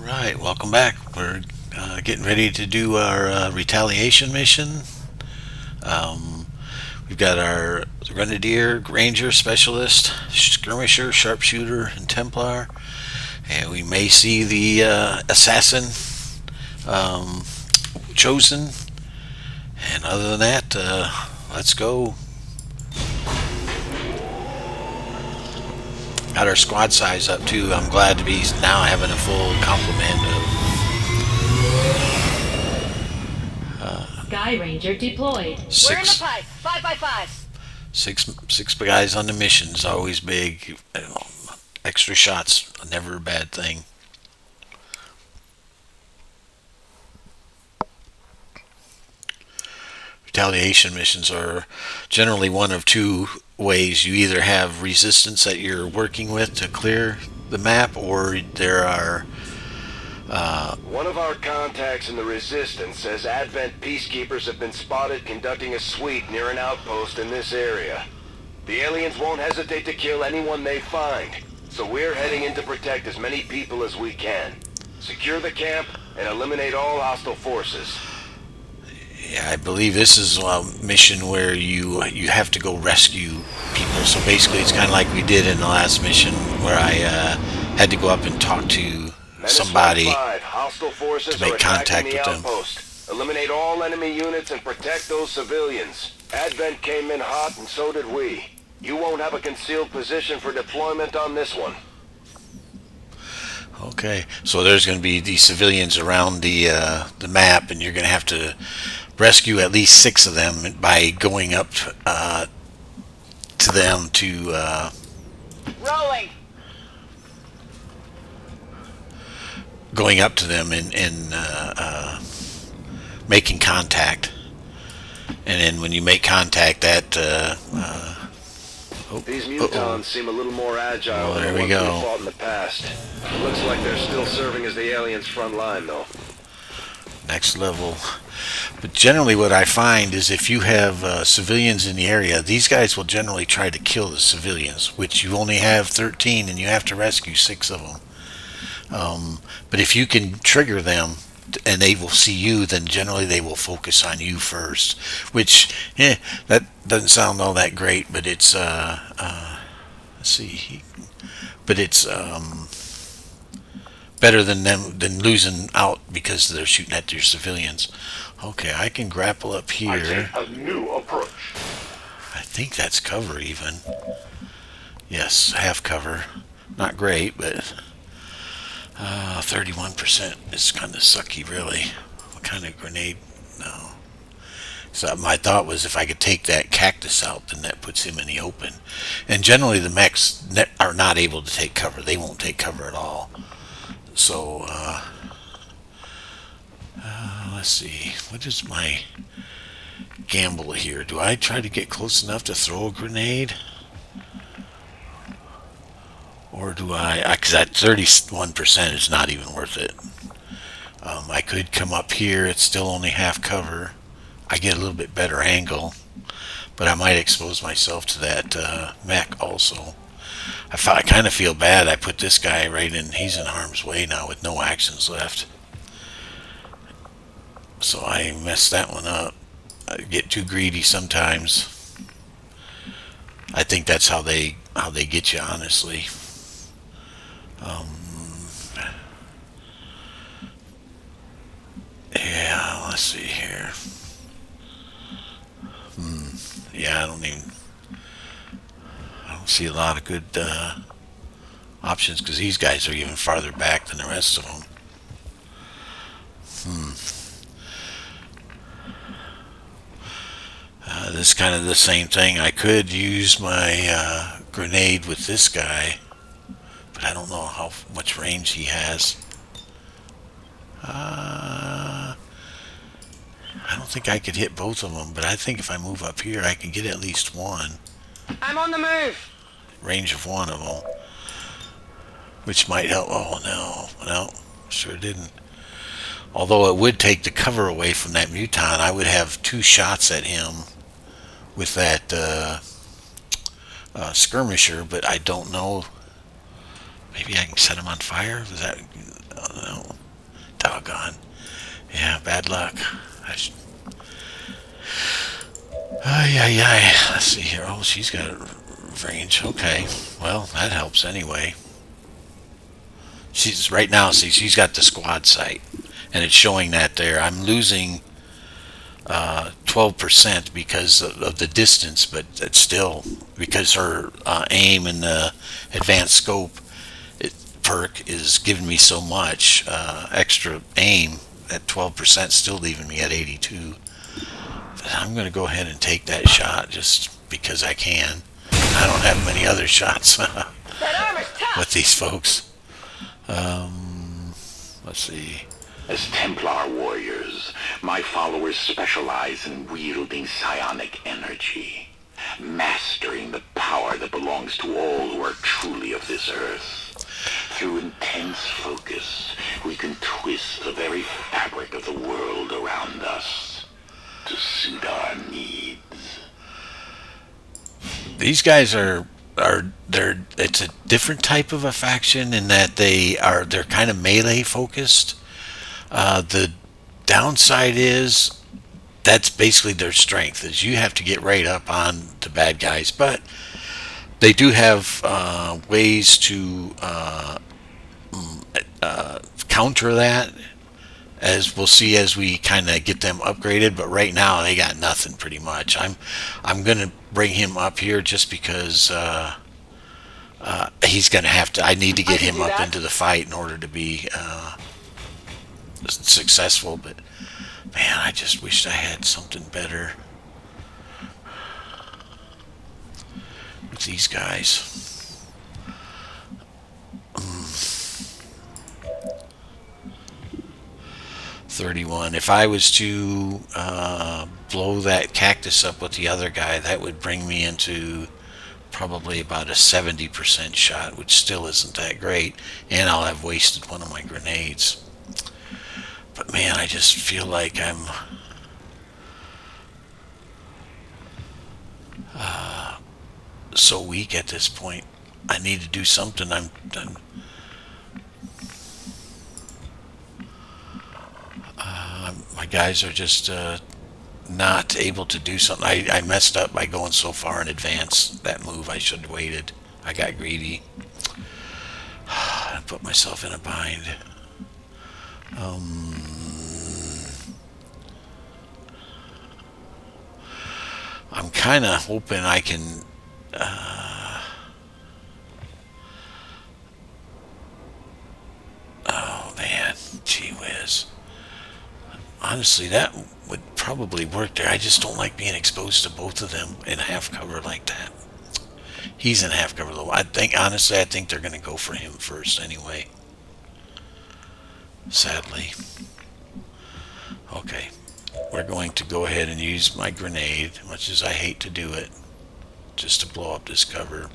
Alright, welcome back. We're getting ready to do our retaliation mission. Um, we've got our Grenadier, Ranger, Specialist, Skirmisher, Sharpshooter, and Templar. And we may see the Assassin chosen. And other than that, let's go. Got our squad size up too. I'm glad to be now having a full complement of Sky Ranger deployed. We're in the pipe. 5x5. six guys on the mission's always big. Extra shots, never a bad thing. Retaliation missions are generally one of two ways. You either have resistance that you're working with to clear the map, or there are one of our contacts in the Resistance says Advent peacekeepers have been spotted conducting a sweep near an outpost in this area. The aliens won't hesitate to kill anyone they find, so we're heading in to protect as many people as we can. Secure the camp and eliminate all hostile forces. Yeah, I believe this is a mission where you have to go rescue people. So basically, it's kind of like we did in the last mission, where I had to go up and talk to somebody to make contact with them. Eliminate all enemy units and protect those civilians. Advent came in hot, and so did we. You won't have a concealed position for deployment on this one. Okay, so there's going to be these civilians around the map, and you're going to have to rescue at least 6 of them by going up to them to Rolling. going up to them and making contact. And then when you make contact, that These mutons seem a little more agile than the ones we fought in the past. It looks like they're still serving as the aliens' front line, though. Next level. But generally what I find is if you have civilians in the area, these guys will generally try to kill the civilians, which you only have 13 and you have to rescue 6 of them. But if you can trigger them and they will see you, then generally they will focus on you first, which that doesn't sound all that great, but it's let's see, but it's better than losing out because they're shooting at your civilians. Okay, I can grapple up here. I take a new approach. I think that's cover even. Yes, half cover. Not great, but 31% is kind of sucky, really. What kind of grenade? No. So my thought was if I could take that cactus out, then that puts him in the open. And generally the mechs are not able to take cover. They won't take cover at all. So, let's see. What is my gamble here? Do I try to get close enough to throw a grenade? Or do I, because that 31% is not even worth it. I could come up here. It's still only half cover. I get a little bit better angle. But I might expose myself to that mech also. I kind of feel bad. I put this guy right in. He's in harm's way now with no actions left. So I messed that one up. I get too greedy sometimes. I think that's how they get you, honestly. Yeah, let's see here. Yeah, I don't see a lot of good options because these guys are even farther back than the rest of them. This is kind of the same thing. I could use my grenade with this guy, but I don't know how much range he has. I don't think I could hit both of them, but I think if I move up here, I can get at least one. I'm on the move. Range of one of them, which might help. Oh no, sure didn't. Although it would take the cover away from that muton, I would have 2 shots at him with that skirmisher, but I don't know. Maybe I can set him on fire? Was that? I don't know. Doggone. Yeah, bad luck. Ay, ay, ay. Let's see here. Oh, she's got range. Okay. Well, that helps anyway. She's right now, see, she's got the squad sight. And it's showing that there. I'm losing 12% because of the distance, but it's still because her aim and the advanced scope perk is giving me so much extra aim. At 12%, still leaving me at 82. But I'm going to go ahead and take that shot just because I can. I don't have many other shots That armor's tough. with these folks. Let's see. As Templar warriors, my followers specialize in wielding psionic energy, mastering the power that belongs to all who are truly of this earth. Through intense focus, we can twist the very fabric of the world around us to suit our needs. These guys it's a different type of a faction in that they're kind of melee focused. The downside is that's basically their strength, is you have to get right up on the bad guys, but they do have ways to counter that, as we'll see as we kind of get them upgraded. But right now they got nothing pretty much. I'm gonna bring him up here just because he's gonna have to. I need to get him up into the fight in order to be successful. But man, I just wished I had something better with these guys. 31. If I was to blow that cactus up with the other guy, that would bring me into probably about a 70% shot, which still isn't that great, and I'll have wasted one of my grenades. But man, I just feel like I'm so weak at this point. I need to do something. My guys are just not able to do something. I messed up by going so far in advance. That move, I should have waited. I got greedy. I put myself in a bind. I'm kind of hoping I can oh man, gee whiz. Honestly, that would probably work there. I just don't like being exposed to both of them in half cover like that. He's in half cover though. Honestly, I think they're going to go for him first anyway. Sadly. Okay. We're going to go ahead and use my grenade, much as I hate to do it, just to blow up this cover.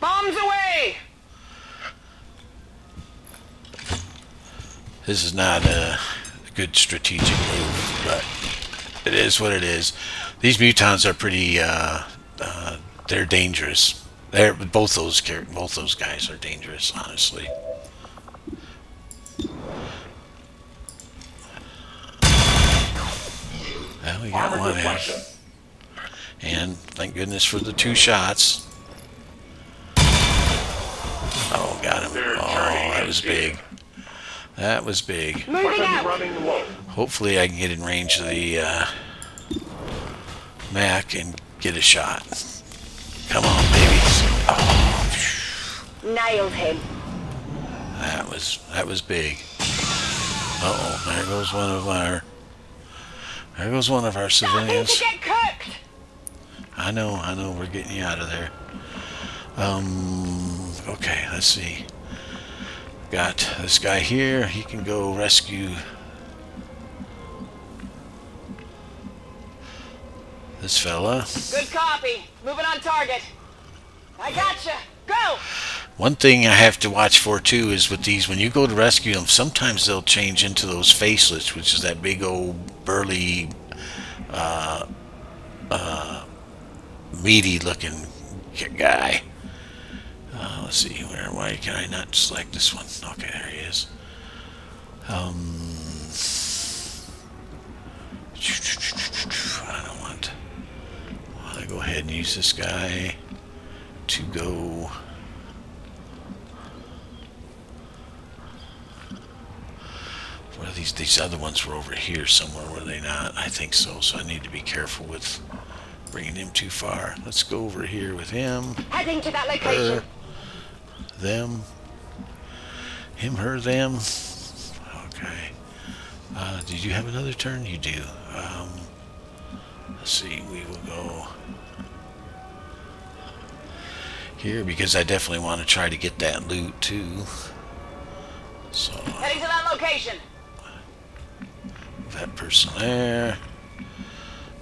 Bombs away! This is not a good strategic move, but it is what it is. These mutants are pretty, they're dangerous. Both those guys are dangerous, honestly. Well, we got one in. And thank goodness for the 2 shots. Oh, got him. Oh, that was big. That was big. Moving out! Hopefully I can get in range of the Mac and get a shot. Come on, baby. Oh, Nailed him. that was big. Uh-oh, there goes one of our civilians. Stop to get cooked! I know, we're getting you out of there. Okay, let's see. Got this guy here. He can go rescue this fella. Good copy. Moving on target. I gotcha. Go! One thing I have to watch for too is with these, when you go to rescue them, sometimes they'll change into those faceless, which is that big old burly, meaty looking guy. Let's see, why can I not select this one? Okay, there he is. I don't want to go ahead and use this guy to go. What are these? These other ones were over here somewhere, were they not? I think so. So I need to be careful with bringing him too far. Let's go over here with him. Heading to that location. Her, them. Him, her, them. Okay. Did you have another turn? You do. Let's see. We will go here because I definitely want to try to get that loot too. So Heading to that location. that person there.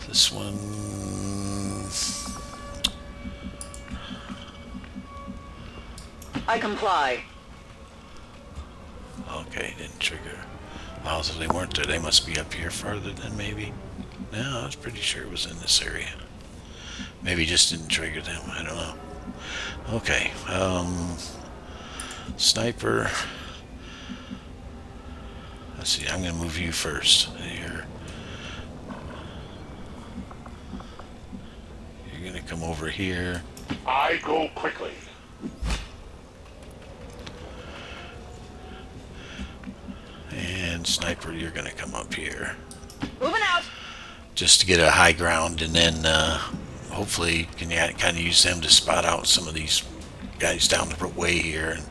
This one. I comply. Okay, didn't trigger. Oh, so they weren't there. They must be up here farther than maybe. No, I was pretty sure it was in this area. Maybe just didn't trigger them. I don't know. Okay. Sniper. Let's see. I'm going to move you first. Here. You're going to come over here. I go quickly. And Sniper, you're going to come up here. Moving out. Just to get a high ground, and then hopefully can you kind of use them to spot out some of these guys down the way here. And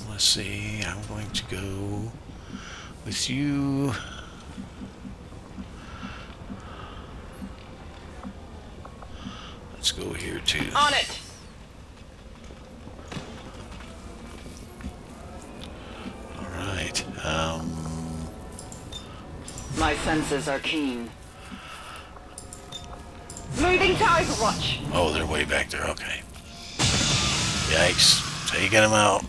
let's see, I'm going to go with you. Let's go here too. On it. All right. My senses are keen. Moving target watch. Oh, they're way back there. Okay. Yikes. Taking them out.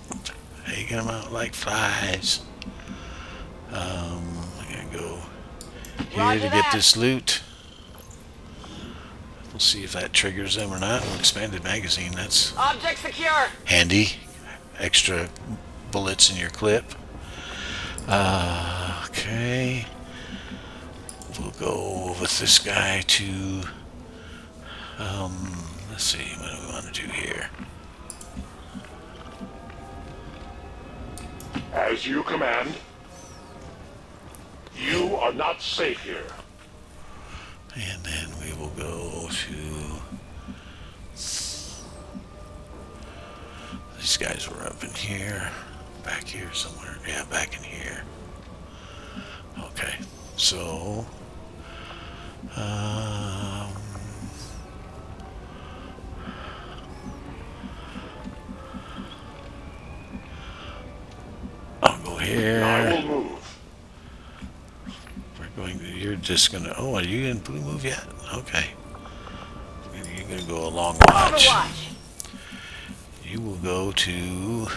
Taking them out like flies. I'm going to go here Roger to that. get this loot. We'll see if that triggers them or not. Expanded magazine. That's Object secure. handy. Extra bullets in your clip. Okay. We'll go with this guy to... let's see, what do we want to do here? As you command. You are not safe here. And then we will go to... These guys were up in here. Back here somewhere. Yeah, back in here. Okay, so... I'll go here. I will move. We're going to, you're just gonna, oh, are you in blue move yet? Okay. You're gonna go a long watch. Overwatch. You will go to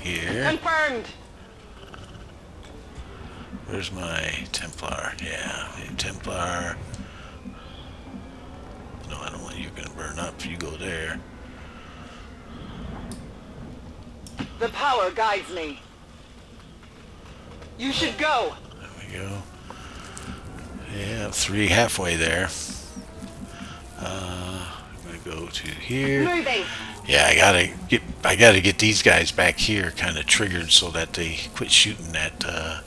here. Confirmed. Where's my Templar? Yeah, Templar. No, I don't want you gonna burn up. You go there. The power guides me. You should go. There we go. Yeah, 3 halfway there. I'm gonna go to here. Moving. Yeah, I gotta get these guys back here kind of triggered so that they quit shooting at the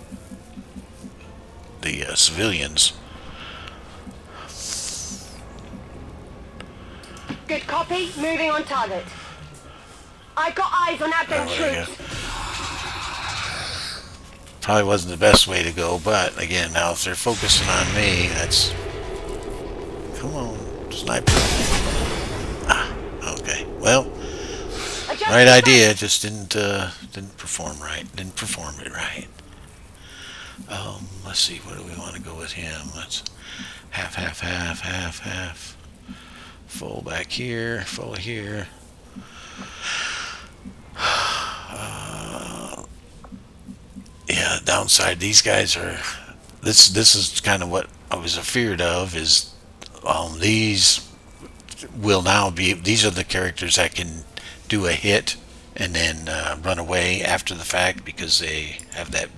civilians. Good copy. Moving on target. I got eyes on Advent Oh, there you troops. Probably wasn't the best way to go, but again, now if they're focusing on me, that's... Come on, sniper. Ah, okay. Well, Adjust right the idea, just didn't perform right. Didn't perform it right. Let's see, where do we want to go with him? Let's half, half, half, half, half. Full back here, full here. Yeah, the downside, these guys are... This is kind of what I was afeared of, is these will now be, these are the characters that can do a hit and then run away after the fact because they have that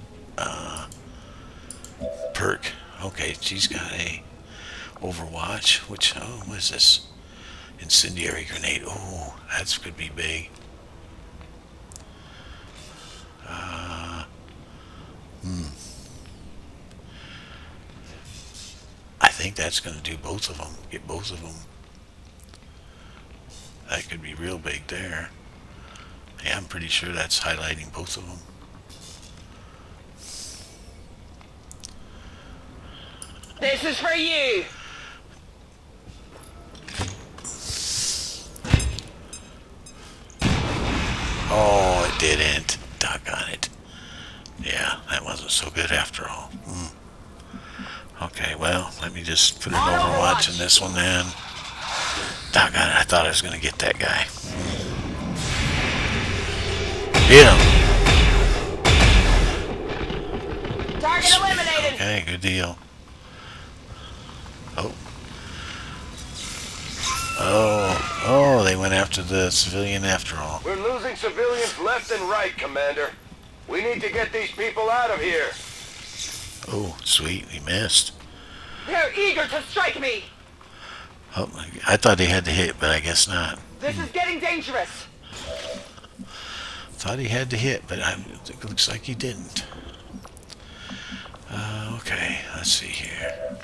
perk. Okay, she's got a Overwatch, which, oh, what is this? Incendiary grenade. Oh, that could be big. I think that's going to do both of them. Get both of them. That could be real big there. Yeah, I'm pretty sure that's highlighting both of them. This is for you. Oh, it didn't. Doggone it. Yeah, that wasn't so good after all. Okay, well, let me just put an Overwatch in this one then. Doggone it, I thought I was going to get that guy. Hit him. Target eliminated. Okay, good deal. Oh, they went after the civilian after all. We're losing civilians left and right, Commander. We need to get these people out of here. Oh, sweet, he missed. They're eager to strike me. Oh, I thought he had to hit, but I guess not. This is getting dangerous. Thought he had to hit, but it looks like he didn't. Okay, let's see here.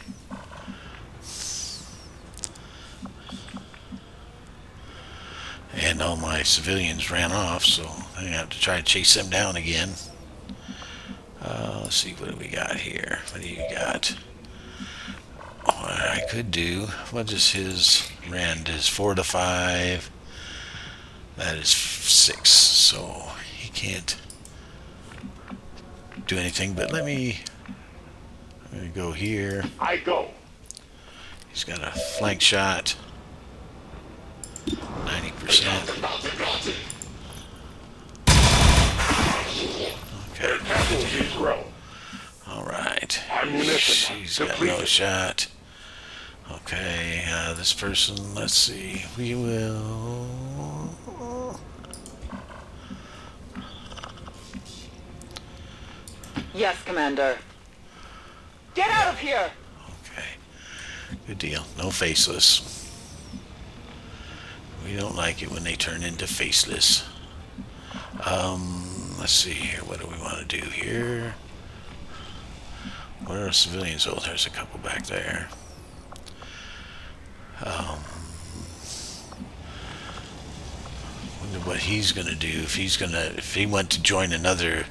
And all my civilians ran off, so I have to try to chase them down again. Let's see, what do we got here? What do you got? Oh, I could do, what is his rend? Is 4 to 5. That is 6, so he can't do anything, but I'm gonna go here. I go. He's got a flank shot. 90%. Okay. Casualties grow. Alright. Ammunition She's got no depleted. shot. Okay, this person, let's see. We will... Yes, Commander. Get out of here. Okay. Good deal. No faceless. We don't like it when they turn into faceless. Let's see here. What do we want to do here? What are civilians? Oh, there's a couple back there. Wonder what he's gonna do. If he went to join another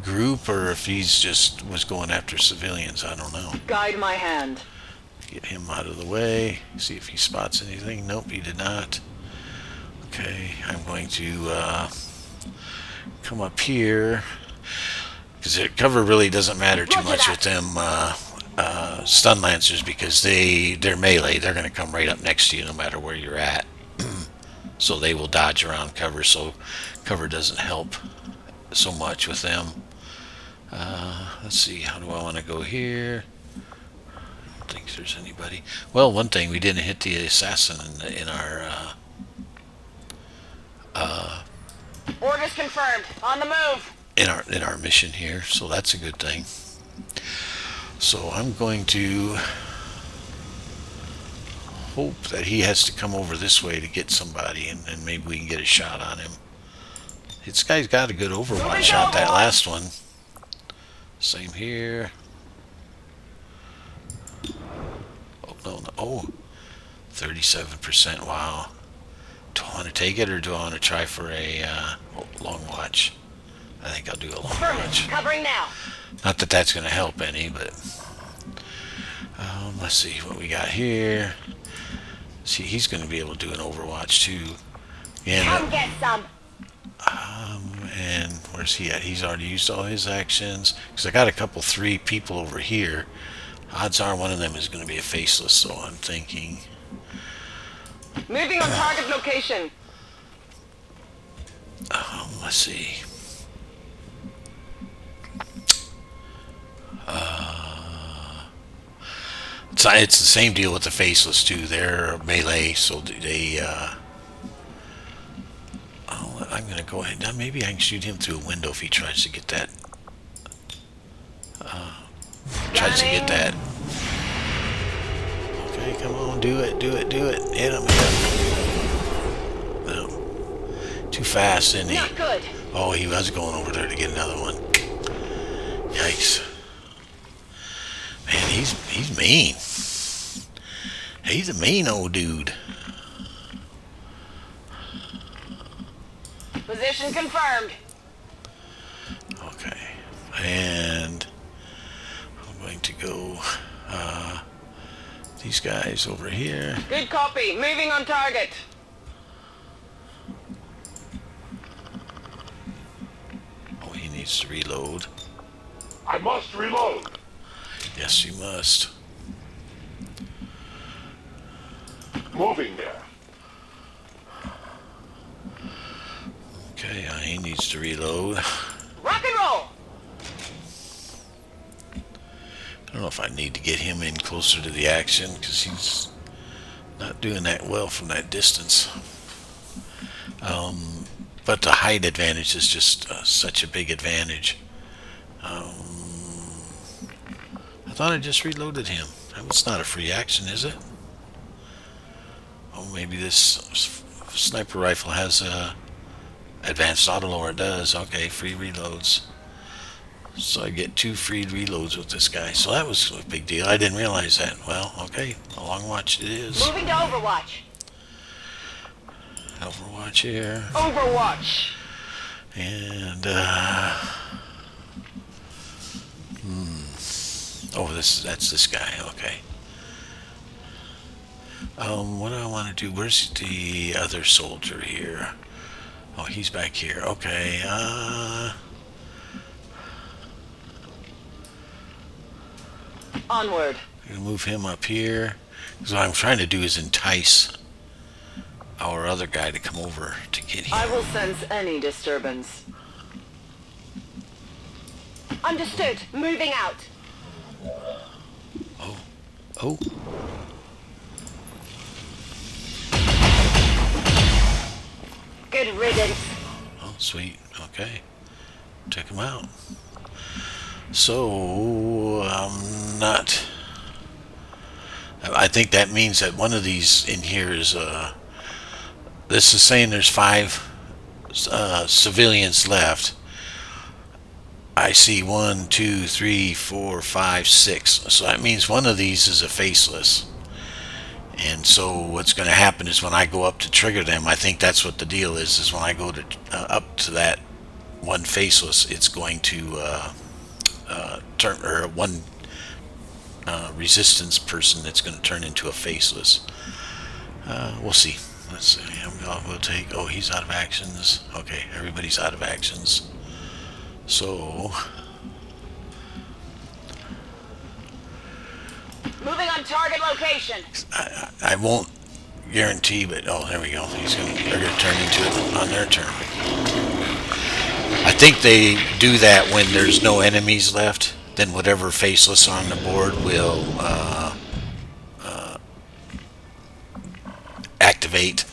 group, or if he's just was going after civilians. I don't know. Guide my hand. Get him out of the way. See if he spots anything. Nope, he did not. Okay, I'm going to come up here because the cover really doesn't matter too much with them stun lancers, because they're melee. They're going to come right up next to you no matter where you're at. So they will dodge around cover. So cover doesn't help so much with them. Let's see. How do I want to go here? I don't think there's anybody. Well, one thing, we didn't hit the assassin in our Orders confirmed. On the move. in our mission here, so that's a good thing. So I'm going to hope that he has to come over this way to get somebody, and maybe we can get a shot on him. This guy's got a good Overwatch shot, that last one. Same here. Oh, no. Oh, 37%. Wow. Do I want to take it, or do I want to try for a long watch? I think I'll do a long watch. Covering now. Not that that's going to help any, but let's see what we got here. See, he's going to be able to do an Overwatch too. Come get some. And where's he at? He's already used all his actions. Because I got a couple, 3 people over here. Odds are one of them is going to be a faceless, so I'm thinking. Moving on target location. Let's see. It's the same deal with the faceless too. They're melee, so they. I'm gonna go ahead. Now maybe I can shoot him through a window if he tries to get that. Tries to get that. Okay, come on, do it. Hit him. No, too fast, isn't he? Not good. Oh, he was going over there to get another one. Yikes. Man, he's mean. He's a mean old dude. Position confirmed. Okay. And I'm going to go these guys over here. Good copy. Moving on target. Oh, he needs to reload. I must reload. Yes, you must. Moving there. Okay, he needs to reload. Rock and roll. I don't know if I need to get him in closer to the action because he's not doing that well from that distance. But the height advantage is just such a big advantage. I thought I just reloaded him. It's not a free action, is it? Oh, maybe this sniper rifle has a advanced auto lower. It does. Okay, free reloads. So I get 2 free reloads with this guy. So that was a big deal. I didn't realize that. Well, okay. A long watch it is. Moving to Overwatch. Overwatch here. Overwatch. And, oh, that's this guy. Okay. What do I want to do? Where's the other soldier here? Oh, he's back here. Okay. Onward. I'm gonna move him up here. Because what I'm trying to do is entice our other guy to come over to get him. I will sense any disturbance. Understood. Moving out. Oh. Good riddance. Oh, sweet. Okay. Check him out. So, not... I think that means that one of these in here is... this is saying there's 5 civilians left. I see 1, 2, 3, 4, 5, 6. So that means one of these is a faceless. And so what's going to happen is when I go up to trigger them, I think that's what the deal is when I go to up to that one faceless, it's going to turn, or one resistance person that's going to turn into a faceless. We'll see. Let's see. We'll take, oh, he's out of actions. Okay, everybody's out of actions. So... Moving on target location. I won't guarantee, but oh, there we go. They're gonna turn into it on their turn. I think they do that when there's no enemies left. Then whatever faceless on the board will activate.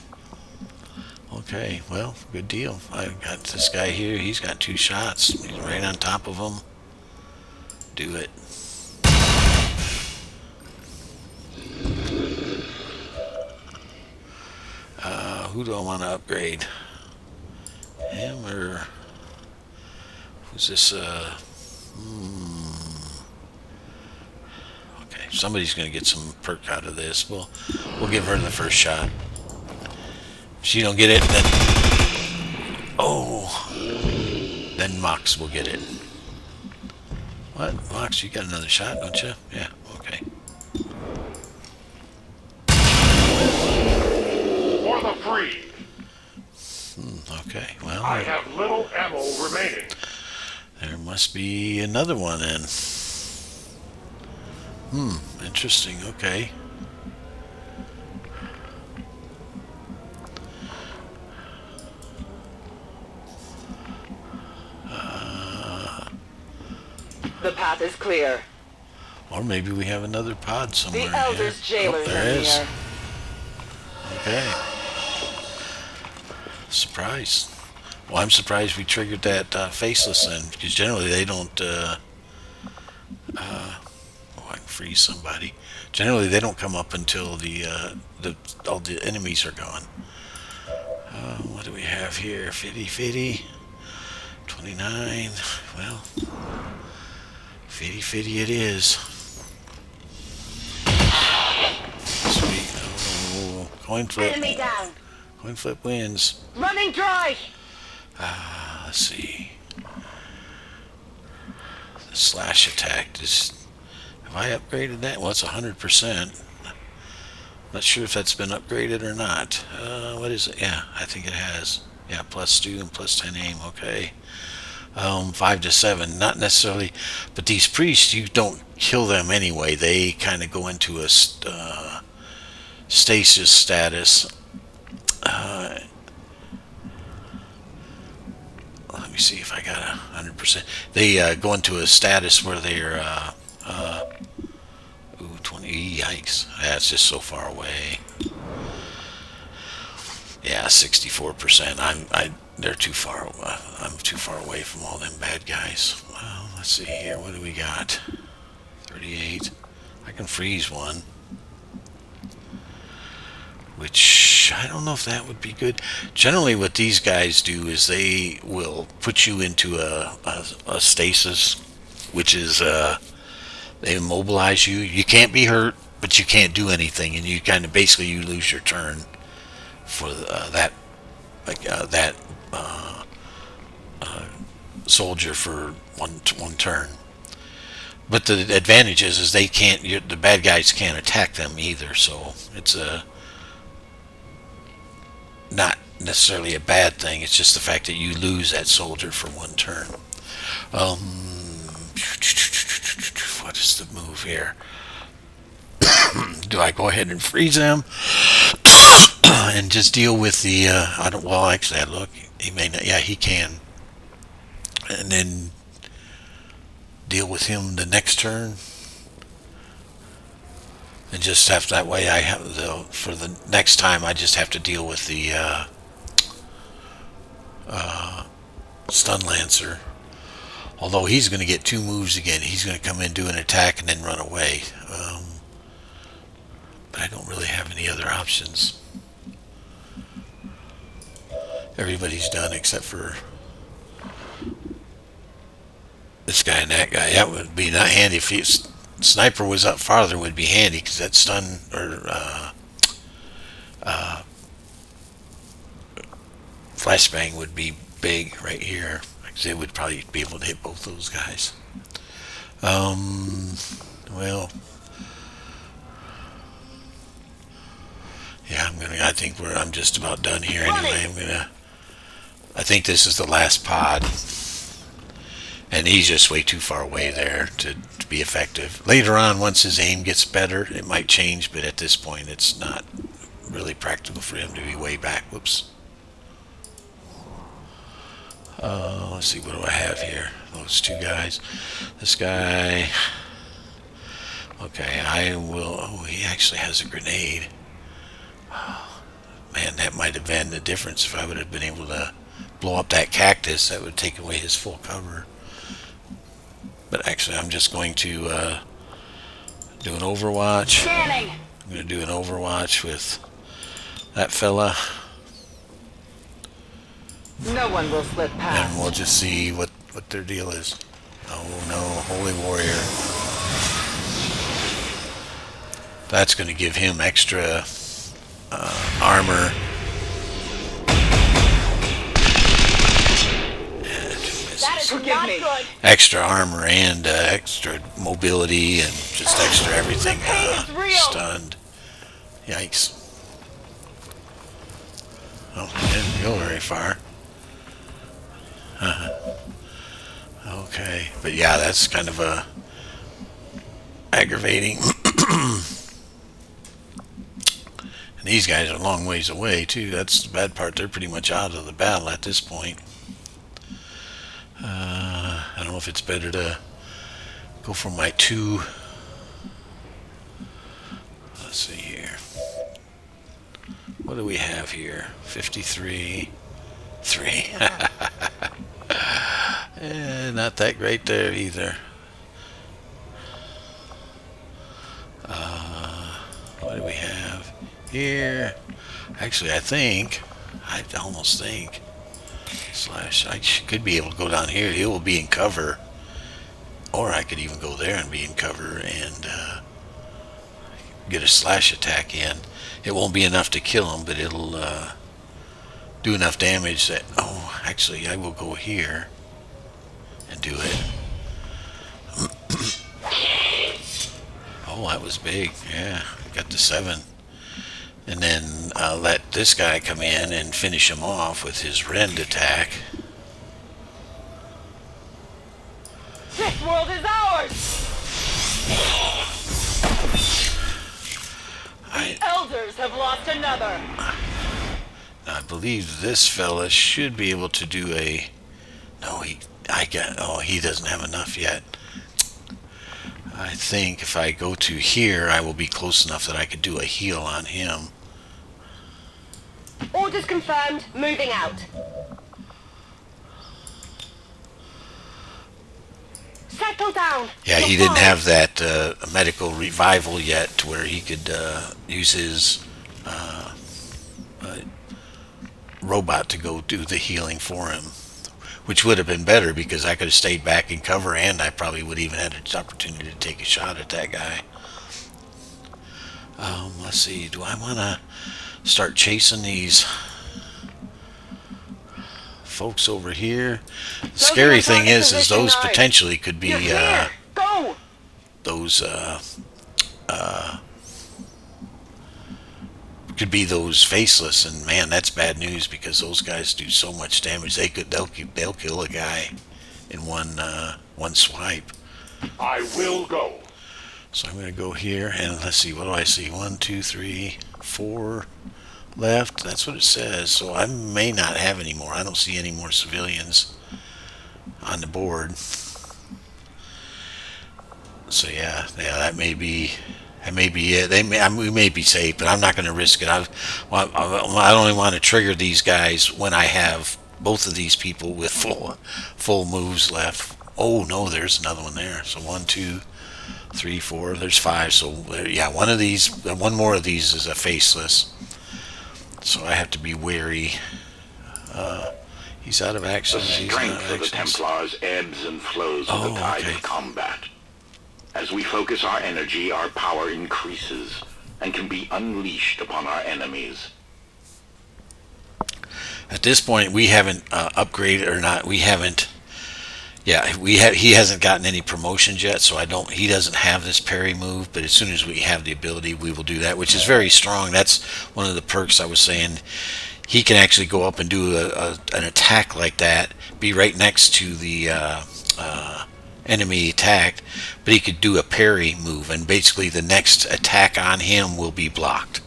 Okay, well, good deal. I got this guy here. He's got 2 shots. He's right on top of him. Do it. Who do I want to upgrade? Him or who's this? Okay, somebody's going to get some perk out of this. We'll give her the first shot. If she don't get it, then then Mox will get it. What, Mox? You got another shot, don't you? Yeah. Okay. For the free. Okay, well, I have little ammo remaining. there must be another one then. Interesting, okay. The path is clear. Or maybe we have another pod somewhere. The Elder's jailers there in is. here. Okay. Surprise. Well, I'm surprised we triggered that faceless then, because generally they don't. Oh, I can freeze somebody. Generally, they don't come up until all the enemies are gone. What do we have here? Fitty. 29. Well, fitty it is. Sweet. Oh, coin flip. Enemy down. Coin flip wins. Running dry. Let's see. The slash attack is. Have I upgraded that? Well, it's 100%. Not sure if that's been upgraded or not. What is it? Yeah, I think it has. Yeah, +2 and +10 aim. Okay. 5 to 7. Not necessarily, but these priests, you don't kill them anyway. They kind of go into a stasis status. Let me see if I got 100%. They go into a status where they're 20. Yikes! That's just so far away. Yeah, 64%. They're too far. I'm too far away from all them bad guys. Well, let's see here. What do we got? 38. I can freeze one. Which, I don't know if that would be good. Generally, what these guys do is they will put you into a stasis, which is, they immobilize you. You can't be hurt, but you can't do anything, and you kind of basically you lose your turn for that soldier for one turn. But the advantage is they can't. The bad guys can't attack them either, so it's not necessarily a bad thing. It's just the fact that you lose that soldier for one turn. What is the move here? Do I go ahead and freeze them and just deal with the? I don't. Well, actually, I look. He may not. Yeah, he can. And then deal with him the next turn, and just have that way. I have for the next time. I just have to deal with the stun lancer. Although he's going to get 2 moves again. He's going to come in, do an attack, and then run away. But I don't really have any other options. Everybody's done except for this guy and that guy. That would be not handy. If sniper was up farther, would be handy, because that stun or flashbang would be big right here. They would probably be able to hit both those guys. Well, yeah, I think I'm just about done here anyway. I think this is the last pod, and he's just way too far away there to be effective. Later on, once his aim gets better, it might change, but at this point, it's not really practical for him to be way back. Whoops. Let's see, what do I have here? Those 2 guys. This guy. Okay, I will. Oh, he actually has a grenade. Man, that might have been the difference if I would have been able to blow up that cactus. That would take away his full cover. But actually, I'm just going to do an Overwatch. Scanning. I'm going to do an Overwatch with that fella. No one will slip past. And we'll just see what their deal is. Oh no, Holy Warrior. That's going to give him extra armor. That is not good. Extra armor and extra mobility and just extra everything. The pain is real. Stunned. Yikes. Oh, didn't go very far. Okay, but yeah, that's kind of aggravating. And these guys are a long ways away too. That's the bad part. They're pretty much out of the battle at this point. I don't know if it's better to go for my 2 let's see here. What do we have here? 53, 3. Not that great there either. What do we have here? Actually, I almost think, slash, I could be able to go down here. He will be in cover. Or I could even go there and be in cover and get a slash attack in. It won't be enough to kill him, but it'll do enough damage that... Oh, actually, I will go here and do it. Oh, that was big. Yeah, got to 7. And then let this guy come in and finish him off with his rend attack. This world is ours! The elders have lost another. I believe this fella should be able to do a... No, he doesn't have enough yet. I think if I go to here, I will be close enough that I could do a heal on him. Orders confirmed. Moving out. Settle down. Yeah, he didn't have that medical revival yet to where he could use his robot to go do the healing for him, which would have been better because I could have stayed back in cover and I probably would even had an opportunity to take a shot at that guy. Let's see, do I want to start chasing these folks over here? The scary thing is those potentially could be Go. those could be those faceless, and man, that's bad news because those guys do so much damage. They'll kill a guy in one swipe. I will go. So I'm going to go here and let's see, what do I see? 1, 2, 3, 4 left. That's what it says. So I may not have any more. I don't see any more civilians on the board. So yeah, that may be it. We may be safe, but I'm not going to risk it. I only want to trigger these guys when I have both of these people with full moves left. Oh no, there's another one there. So 1, 2, 3, 4. There's 5. So yeah, one more of these is a faceless. So I have to be wary. He's out of action. The strength of the Templars ebbs and flows with the tide of combat. As we focus our energy, our power increases and can be unleashed upon our enemies. At this point, we haven't upgraded or not. We haven't. Yeah, he hasn't gotten any promotions yet, so he doesn't have this parry move. But as soon as we have the ability, we will do that, which is very strong. That's one of the perks I was saying. He can actually go up and do an attack like that, be right next to the enemy attacked, but he could do a parry move, and basically the next attack on him will be blocked.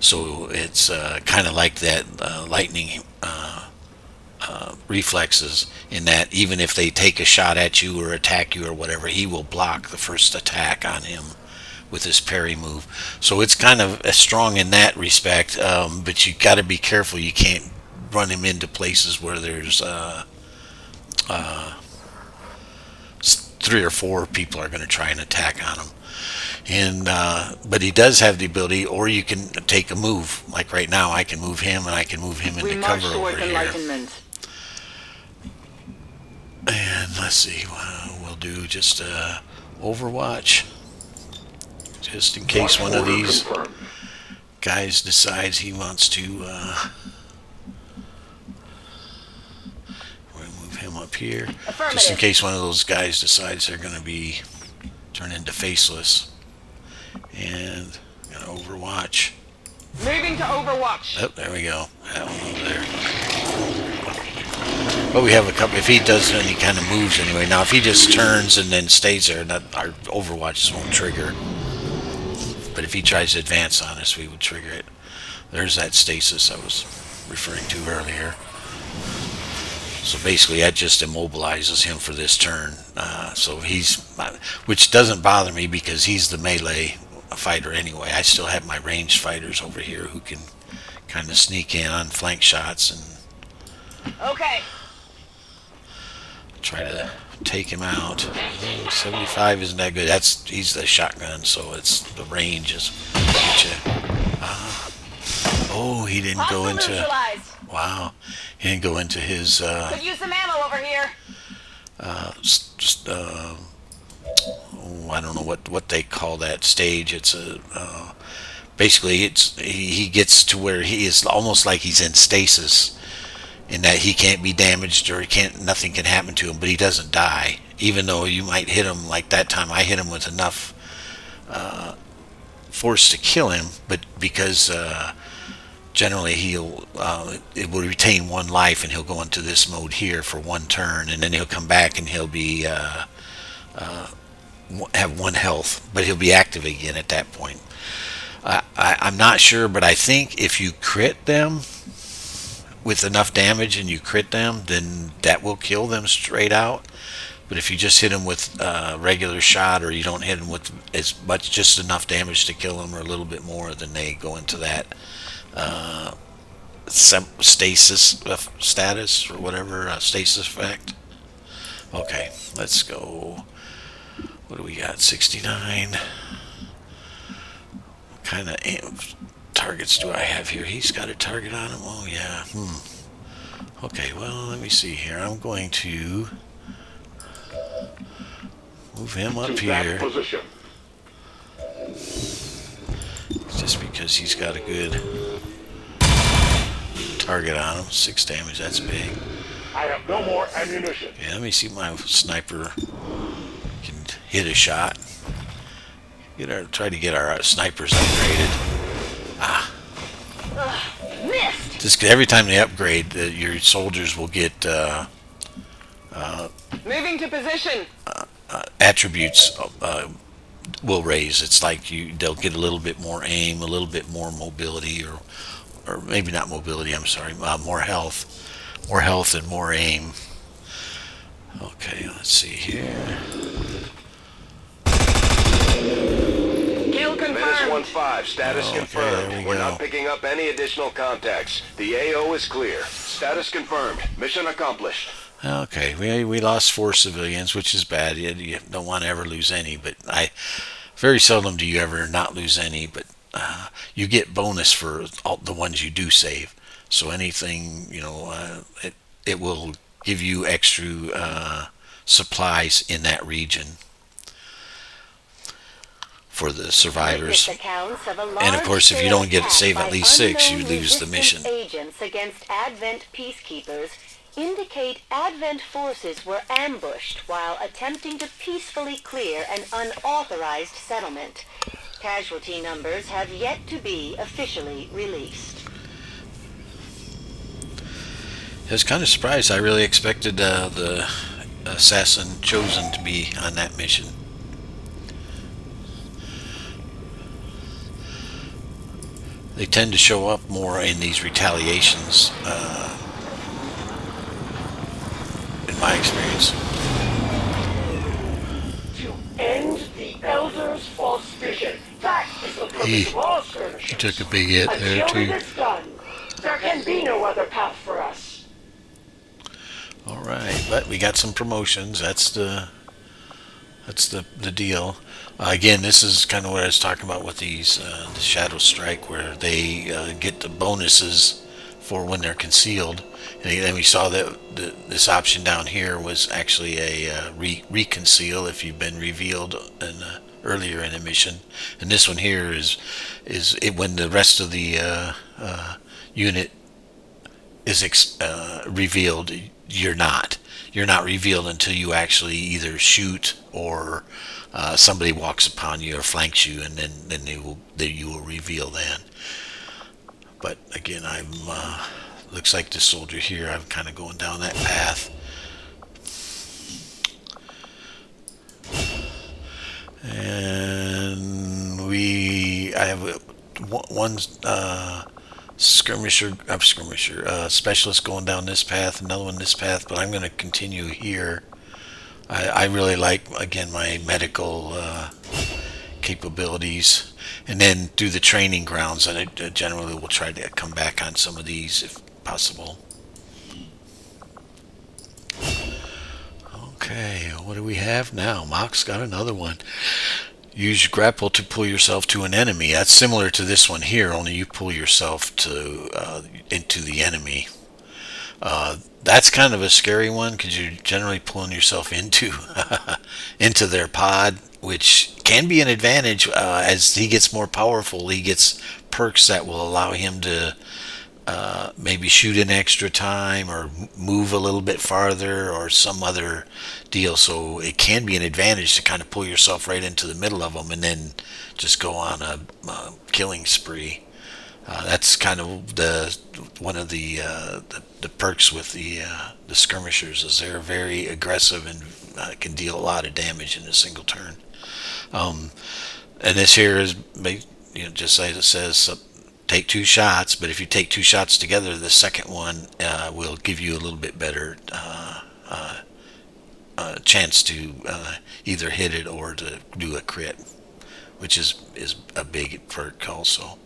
So it's kind of like that lightning reflexes, in that even if they take a shot at you or attack you or whatever, he will block the first attack on him with his parry move. So it's kind of strong in that respect, but you got to be careful. You can't run him into places where there's 3 or 4 people are going to try and attack on him. And but he does have the ability, or you can take a move. Like right now, I can move him, and I can move him into cover over here. And let's see, we'll do just Overwatch, just in case one of these guys decides he wants to. We're gonna move him up here, just in case one of those guys decides they're going to be turn into faceless. And I'm gonna Overwatch. Moving to Overwatch. Oh, there we go. That one over there. But we have a couple. If he does any kind of moves anyway. Now, if he just turns and then stays there, our Overwatches won't trigger. But if he tries to advance on us, we would trigger it. There's that stasis I was referring to earlier. So basically, that just immobilizes him for this turn. So which doesn't bother me because he's the melee fighter anyway. I still have my ranged fighters over here who can kind of sneak in on flank shots and Okay. try to take him out. 75 isn't that good. He's the shotgun, so it's the range is get you. Oh, he didn't go Hostile into. neutralized. Wow, he didn't go into his. Could use some ammo over here. I don't know what they call that stage. It's a basically he gets to where he is almost like he's in stasis, in that he can't be damaged or nothing can happen to him, but he doesn't die. Even though you might hit him like that time, I hit him with enough force to kill him, but because generally it will retain one life, and he'll go into this mode here for one turn, and then he'll come back and he'll be have one health, but he'll be active again at that point. I'm not sure, but I think if you crit them with enough damage and you crit them, then that will kill them straight out. But if you just hit them with a regular shot, or you don't hit them with as much, just enough damage to kill them or a little bit more, then they go into that stasis status or whatever, stasis effect. Okay, let's go. What do we got? 69. What kind of targets do I have here? He's got a target on him. Oh yeah. Okay, well, let me see here. I'm going to move him up here. Position. Just because he's got a good target on him. 6 damage, that's big. I have no more ammunition. Yeah, let me see if my sniper can hit a shot. Try to get our snipers upgraded. Missed. Just every time they upgrade, your soldiers will get Moving to position. attributes will raise. It's like they'll get a little bit more aim, a little bit more mobility, or maybe not mobility. I'm sorry, more health and more aim. Okay, let's see here. Kill Menace confirmed. 1-5, status Okay, confirmed. there we We're go. not picking up any additional contacts. The AO is clear. Status confirmed. Mission accomplished. Okay, we lost 4 civilians, which is bad. You don't want to ever lose any, but very seldom do you ever not lose any. But you get bonus for all the ones you do save. So anything, it will give you extra supplies in that region for the survivors. And of course, if you don't save at least 6, you lose the mission. Agents against Advent peacekeepers indicate Advent forces were ambushed while attempting to peacefully clear an unauthorized settlement. Casualty numbers have yet to be officially released. I was kind of surprised. I really expected the assassin chosen to be on that mission. They tend to show up more in these retaliations, in my experience. To end the Elder's false vision. That is the purpose of all skirmishes. He took a big hit there Until it too. is done, there can be no other path for us. All right, but we got some promotions. That's the deal. Again, this is kind of what I was talking about with these the Shadow Strike, where they get the bonuses for when they're concealed. And then we saw that this option down here was actually a reconceal if you've been revealed earlier in a mission. And this one here is when the rest of the unit is revealed. You're not revealed until you actually either shoot or somebody walks upon you or flanks you, and then you will reveal then. But again, looks like this soldier here, I'm kind of going down that path. And I have one specialist going down this path, another one this path, but I'm going to continue here. I really like, again, my medical capabilities, and then do the training grounds. And it generally will try to come back on some of these if possible. Okay, what do we have now? Mock's got another one. Use grapple to pull yourself to an enemy. That's similar to this one here, only you pull yourself to into the enemy. That's kind of a scary one because you're generally pulling yourself into into their pod, which can be an advantage. As he gets more powerful, he gets perks that will allow him to maybe shoot in extra time or move a little bit farther or some other deal. So it can be an advantage to kind of pull yourself right into the middle of them and then just go on a killing spree. That's kind of one of the perks with the skirmishers is they're very aggressive and can deal a lot of damage in a single turn. And this here is, just as it says, take 2 shots, but if you take 2 shots together, the second one will give you a little bit better chance to either hit it or to do a crit, which is a big perk also.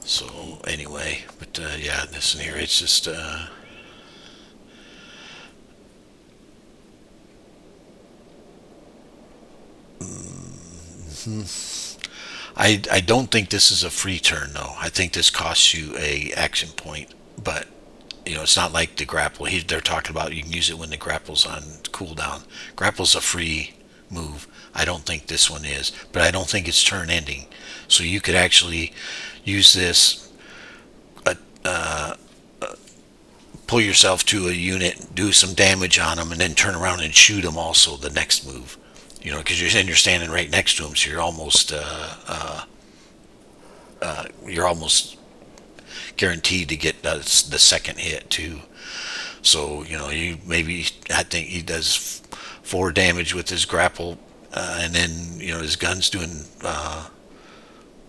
So anyway, but yeah, this one here, it's just I don't think this is a free turn though. I think this costs you a action point, but it's not like the grapple. They're talking about you can use it when the grapple's on cooldown. Grapple's a free move. I don't think this one is, but I don't think it's turn ending. So you could actually use this, pull yourself to a unit, do some damage on them, and then turn around and shoot them also the next move. Because you're standing right next to them, so you're almost guaranteed to get the second hit too. So I think he does 4 damage with his grapple, and then his gun's doing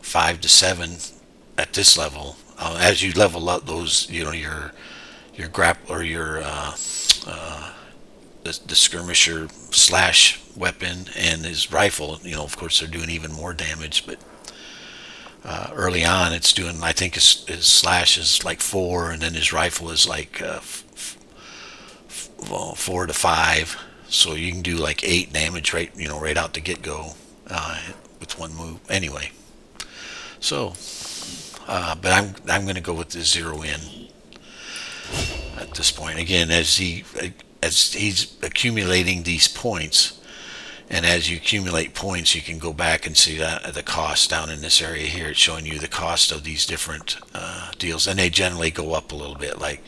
5 to 7 at this level. As you level up those, your grapple or your the skirmisher slash weapon and his rifle, of course they're doing even more damage, but early on it's doing, I think his slash is like 4, and then his rifle is like 4 to 5, so you can do like 8 damage right out the get-go with one move anyway. So but I'm going to go with the 0 in at this point. Again, as he's accumulating these points, and as you accumulate points, you can go back and see that the cost down in this area here. It's showing you the cost of these different deals, and they generally go up a little bit. Like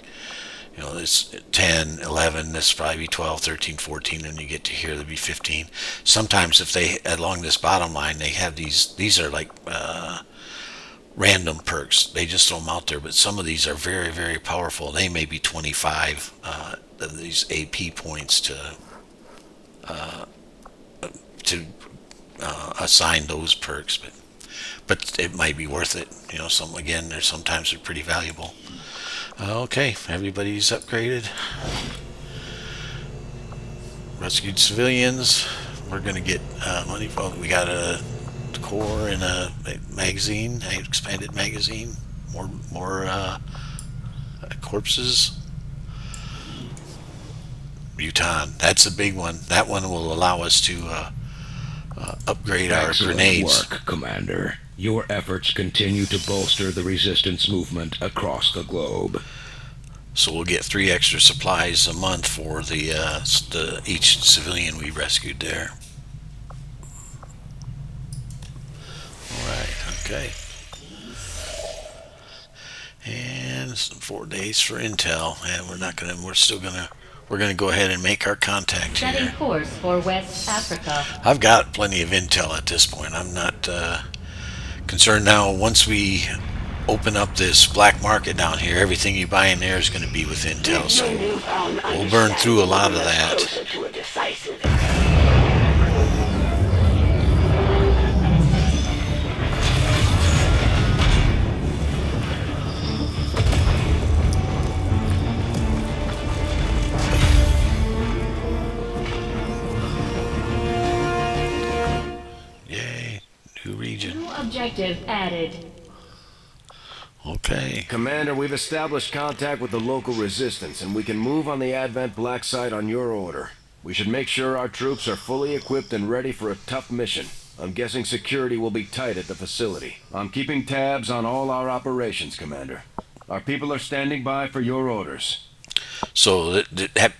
this 10, 11, this probably be 12, 13, 14, and you get to here, there'll be 15. Sometimes if they along this bottom line, they have these are like random perks. They just throw them out there, but some of these are very, very powerful. They may be 25 of these AP points to assign those perks, but it might be worth it. Sometimes they're pretty valuable. Okay, everybody's upgraded. Rescued civilians. We're gonna get money. We got a core and a magazine, an expanded magazine, more corpses. Butan, that's a big one. That one will allow us to upgrade our grenades. Excellent work, Commander. Your efforts continue to bolster the resistance movement across the globe. So we'll get 3 extra supplies a month for the each civilian we rescued there. Alright, okay. And 4 days for intel, and we're gonna go ahead and make our contact here. Setting course for West Africa. I've got plenty of intel at this point. I'm not concerned now. Once we open up this black market down here, everything you buy in there is going to be with intel, so we'll burn through a lot of that. New region. New objective added. Okay. Commander, we've established contact with the local resistance, and we can move on the Advent Black Site on your order. We should make sure our troops are fully equipped and ready for a tough mission. I'm guessing security will be tight at the facility. I'm keeping tabs on all our operations, Commander. Our people are standing by for your orders. So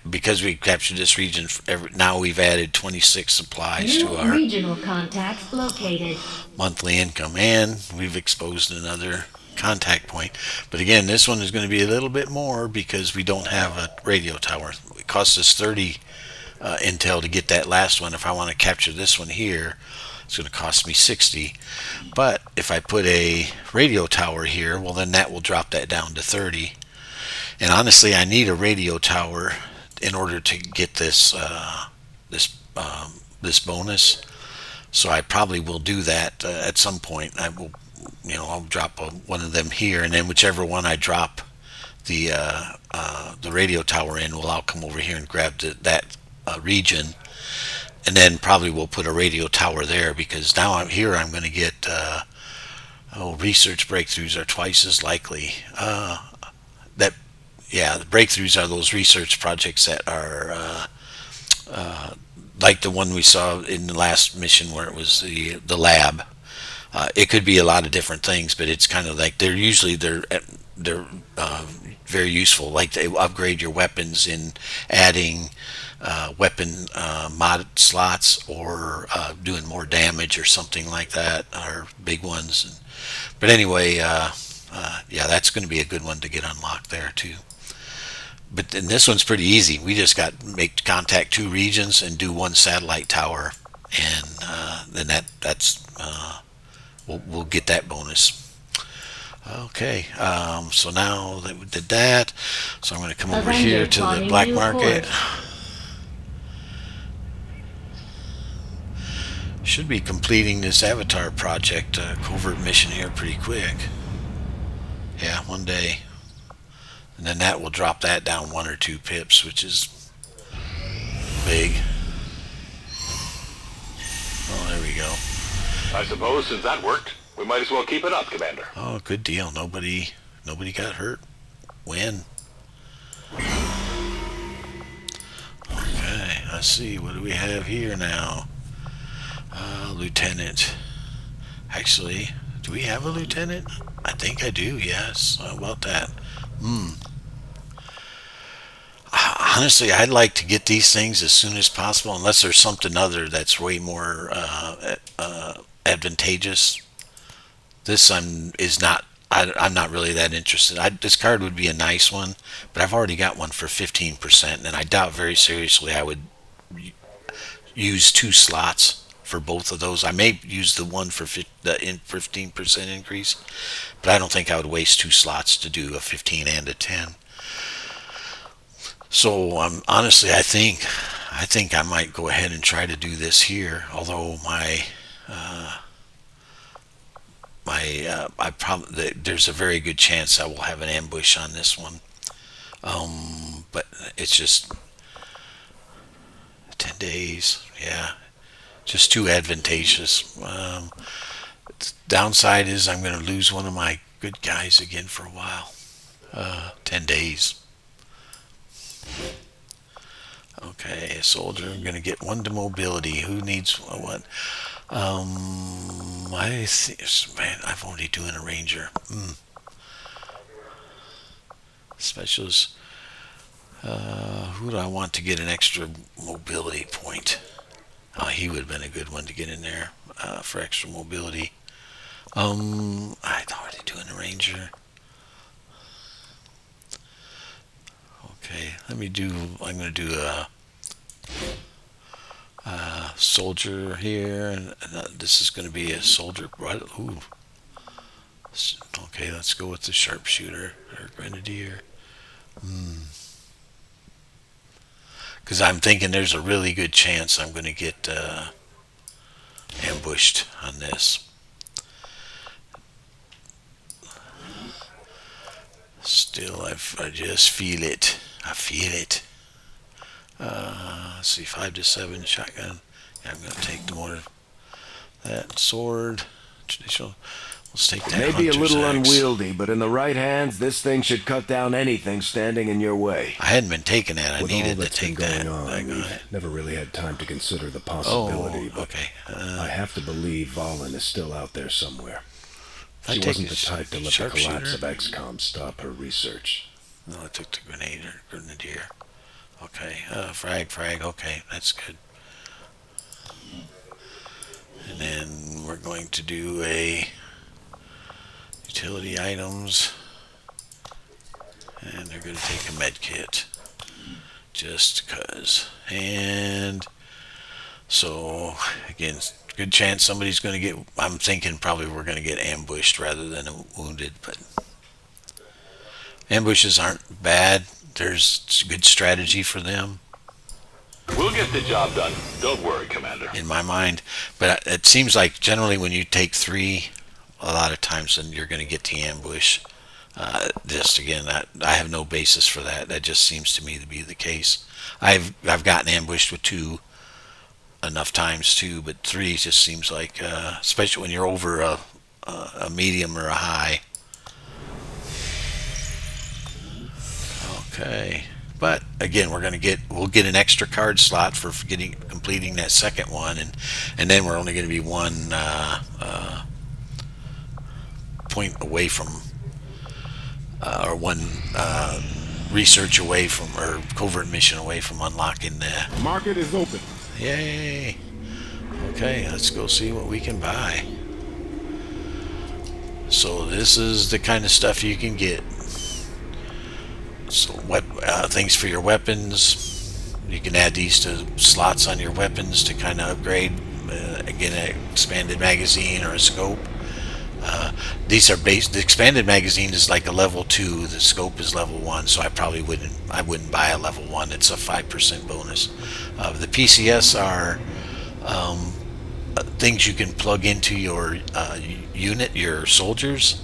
because we captured this region, now we've added 26 supplies New to our regional contact located. monthly income, and we've exposed another contact point. But again, this one is going to be a little bit more because we don't have a radio tower. It costs us 30 intel to get that last one. If I want to capture this one here, it's going to cost me 60. But if I put a radio tower here, well, then that will drop that down to 30. And honestly, I need a radio tower in order to get this this bonus. So I probably will do that at some point. I will, I'll drop one of them here, and then whichever one I drop the radio tower in, well, I'll come over here and grab that region, and then probably we'll put a radio tower there, because now I'm going to get research breakthroughs are twice as likely. The breakthroughs are those research projects that are like the one we saw in the last mission where it was the lab. It could be a lot of different things, but it's kind of like they're very useful. Like they upgrade your weapons in adding weapon mod slots, or doing more damage or something like that, are big ones. But anyway, that's going to be a good one to get unlocked there too. But then this one's pretty easy. We just got to make contact 2 regions and do 1 satellite tower, and then that's we'll get that bonus. Okay, so now that we did that, so I'm going to come over here to the black market. Should be completing this Avatar project covert mission here pretty quick. Yeah, one day. And then that will drop that down 1 or 2 pips, which is big. Oh, there we go. I suppose since that worked, we might as well keep it up, Commander. Oh, good deal. Nobody got hurt. Win. Okay, let's see. What do we have here now? Lieutenant. Actually, do we have a lieutenant? I think I do, yes. How about that? Honestly, I'd like to get these things as soon as possible, unless there's something other that's way more advantageous. This is not. I'm not really that interested. This card would be a nice one, but I've already got one for 15%, and I doubt very seriously I would use 2 slots for both of those. I may use the one for the 15% increase, but I don't think I would waste 2 slots to do a 15 and a 10. So honestly, I think I might go ahead and try to do this here. Although there's a very good chance I will have an ambush on this one. But it's just 10 days. Yeah, just too advantageous. Downside is I'm going to lose one of my good guys again for a while. 10 days. Okay, a soldier. I'm going to get 1 to mobility. Who needs what? Man, I'm only doing a ranger. Specialist. Who do I want to get an extra mobility point? Oh, he would have been a good one to get in there for extra mobility. I'm already doing a ranger. Okay, I'm going to do a soldier here, and this is going to be a soldier. Ooh. Okay, let's go with the sharpshooter or grenadier. Because I'm thinking there's a really good chance I'm going to get ambushed on this. Still, I just feel it. I feel it. Let's see, 5 to 7 shotgun. Yeah, I'm going to take the more that sword. Traditional. Let's take It that. may be a Hunter's little axe. unwieldy, but in the right hands, this thing should cut down anything standing in your way. I hadn't been taking that. I With all needed to that's been take going that. on, I got we've it. never really had time to consider the possibility, Oh, but okay. I have to believe Valen is still out there somewhere. I She take wasn't a the type to let the sharpshooter. collapse of XCOM stop her research. No, I took the grenadier. Okay, frag. Okay, that's good. And then we're going to do a utility items, and they're going to take a med kit, just cause. And so again, good chance somebody's going to get. I'm thinking probably we're going to get ambushed rather than wounded, but ambushes aren't bad. There's good strategy for them. We'll get the job done. Don't worry, Commander. In my mind, but it seems like generally when you take 3, a lot of times then you're going to get the ambush. Just again, I have no basis for that. That just seems to me to be the case. I've gotten ambushed with 2 enough times too, but 3 just seems like, especially when you're over a medium or a high. Okay. But again, we'll get an extra card slot for completing that second one, and then we're only going to be 1 point away from, or 1 research away from, or covert mission away from unlocking the. Market is open. Yay! Okay, let's go see what we can buy. So this is the kind of stuff you can get. So things for your weapons, you can add these to slots on your weapons to kind of upgrade, again, an expanded magazine or a scope. These are based. The expanded magazine is like a level 2. The scope is level 1, so I wouldn't buy a level 1. It's a 5% bonus. The PCS are things you can plug into your unit, your soldiers,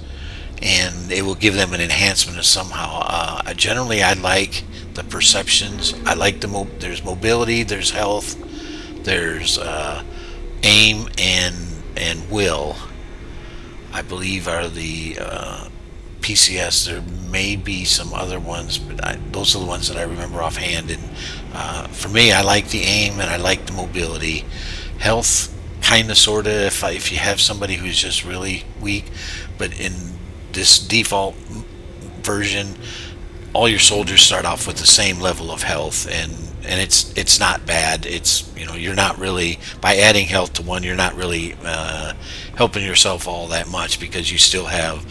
and it will give them an enhancement of somehow. Generally, I like the perceptions. I like there's mobility, there's health, there's aim and will. I believe are the PCS. There may be some other ones, but those are the ones that I remember offhand. And for me, I like the aim and I like the mobility. Health, kind of, sort of, if you have somebody who's just really weak, but in this default version, all your soldiers start off with the same level of health, and it's not bad. It's, you're not really, by adding health to one, you're not really helping yourself all that much, because you still have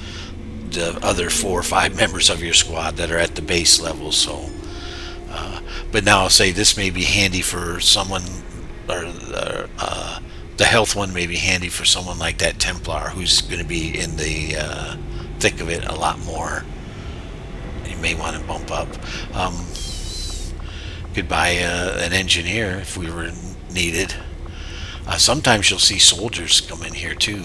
the other 4 or 5 members of your squad that are at the base level. So but now I'll say this may be handy for someone, or the health one may be handy for someone like that Templar who's going to be in the thick of it a lot more. You may want to bump up. Could buy an engineer if we were needed. Sometimes you'll see soldiers come in here too.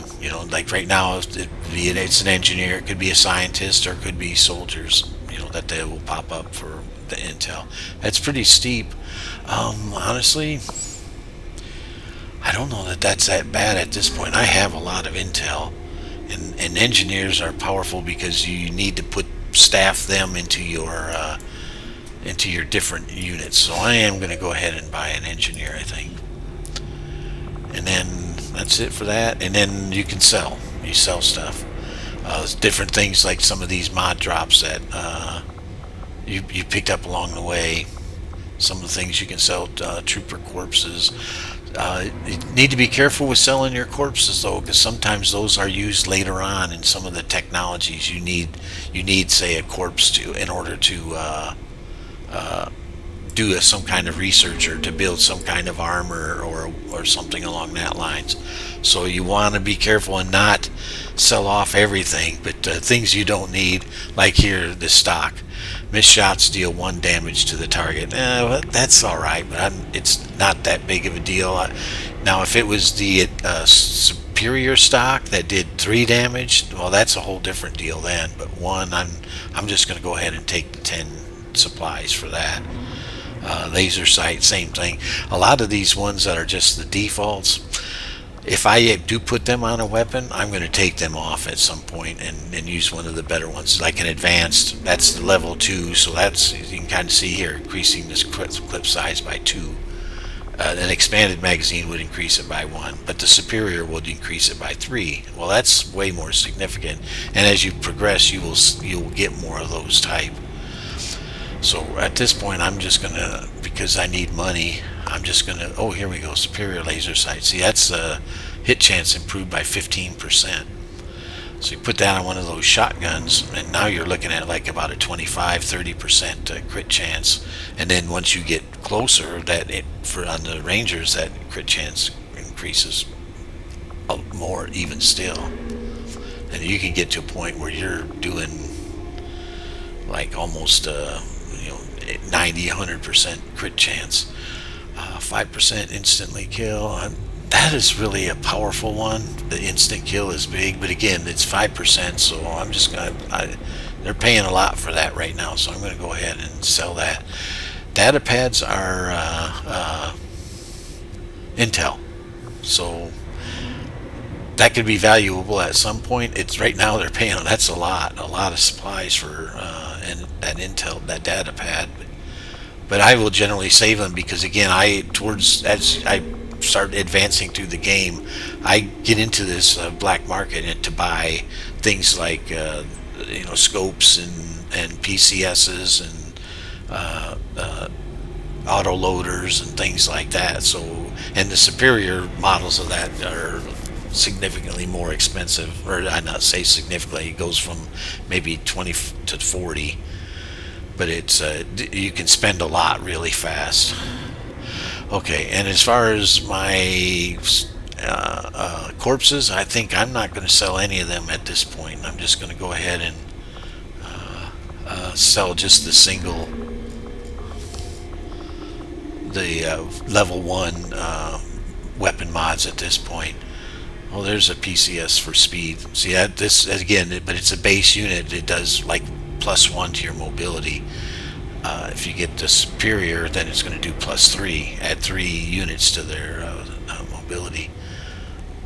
Like right now, it's an engineer, it could be a scientist, or it could be soldiers. That they will pop up for the intel. That's pretty steep. Honestly, I don't know that that's that bad at this point. I have a lot of intel, and engineers are powerful because you need to staff them into your different units. So I am going to go ahead and buy an engineer, I think. And then that's it for that. And then you can sell. You sell stuff. Different things like some of these mod drops that you picked up along the way. Some of the things you can sell, trooper corpses. You need to be careful with selling your corpses though, because sometimes those are used later on in some of the technologies. You need say a corpse in order to do some kind of research, or to build some kind of armor, or something along that lines. So you want to be careful and not sell off everything, but things you don't need, like here, the stock. Missed shots deal 1 damage to the target. That's alright, but it's not that big of a deal. Now if it was the superior stock that did 3 damage, well, that's a whole different deal then. But 1, I'm just going to go ahead and take the 10 supplies for that. Laser sight, same thing. A lot of these ones that are just the defaults, if I do put them on a weapon, I'm going to take them off at some point and use one of the better ones, like an advanced. That's the level 2, so that's, you can kind of see here, increasing this clip size by 2. An expanded magazine would increase it by 1, but the superior would increase it by 3. Well, that's way more significant, and as you progress, you'll get more of those type. So at this point, I'm just gonna, because I need money, I'm just gonna, oh, here we go, superior laser sight. See, that's hit chance improved by 15%. So you put that on one of those shotguns, and now you're looking at like about a 25-30% crit chance. And then once you get closer, on the Rangers, that crit chance increases more even still. And you can get to a point where you're doing like almost 90-100% crit chance. 5% instantly kill. That is really a powerful one. The instant kill is big, but again, it's 5%, so I'm just gonna, they're paying a lot for that right now, so I'm gonna go ahead and sell that. Data pads are Intel, so that could be valuable at some point. It's right now they're paying, that's a lot of supplies for and that Intel, that data pad. But I will generally save them because, again, as I start advancing through the game, I get into this black market to buy things like scopes and PCSs and auto loaders and things like that. So, and the superior models of that are significantly more expensive, or I not say significantly, it goes from maybe 20 to 40. But it's you can spend a lot really fast. Okay, and as far as my corpses, I think I'm not going to sell any of them at this point. I'm just going to go ahead and sell just the single, level 1 weapon mods at this point. Oh, there's a PCS for speed. See, this again, but it's a base unit. It does like +1 to your mobility. If you get the superior, then it's going to do +3. Add 3 units to their mobility.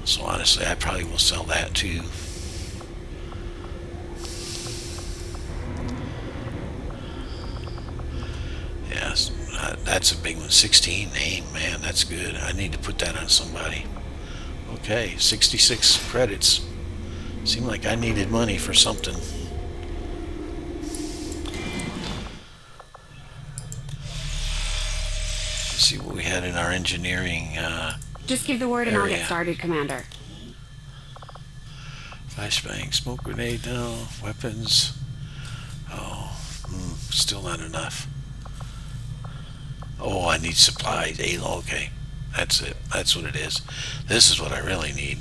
So honestly, I probably will sell that too. Yes, that's a big one. 16 aim, man, that's good. I need to put that on somebody. Okay, 66 credits. Seemed like I needed money for something. See what we had in our engineering Just give the word and area. I'll get started, Commander. Flashbang, smoke grenade, no. Weapons. Oh, still not enough. Oh, I need supplies. Okay, that's it. That's what it is. This is what I really need.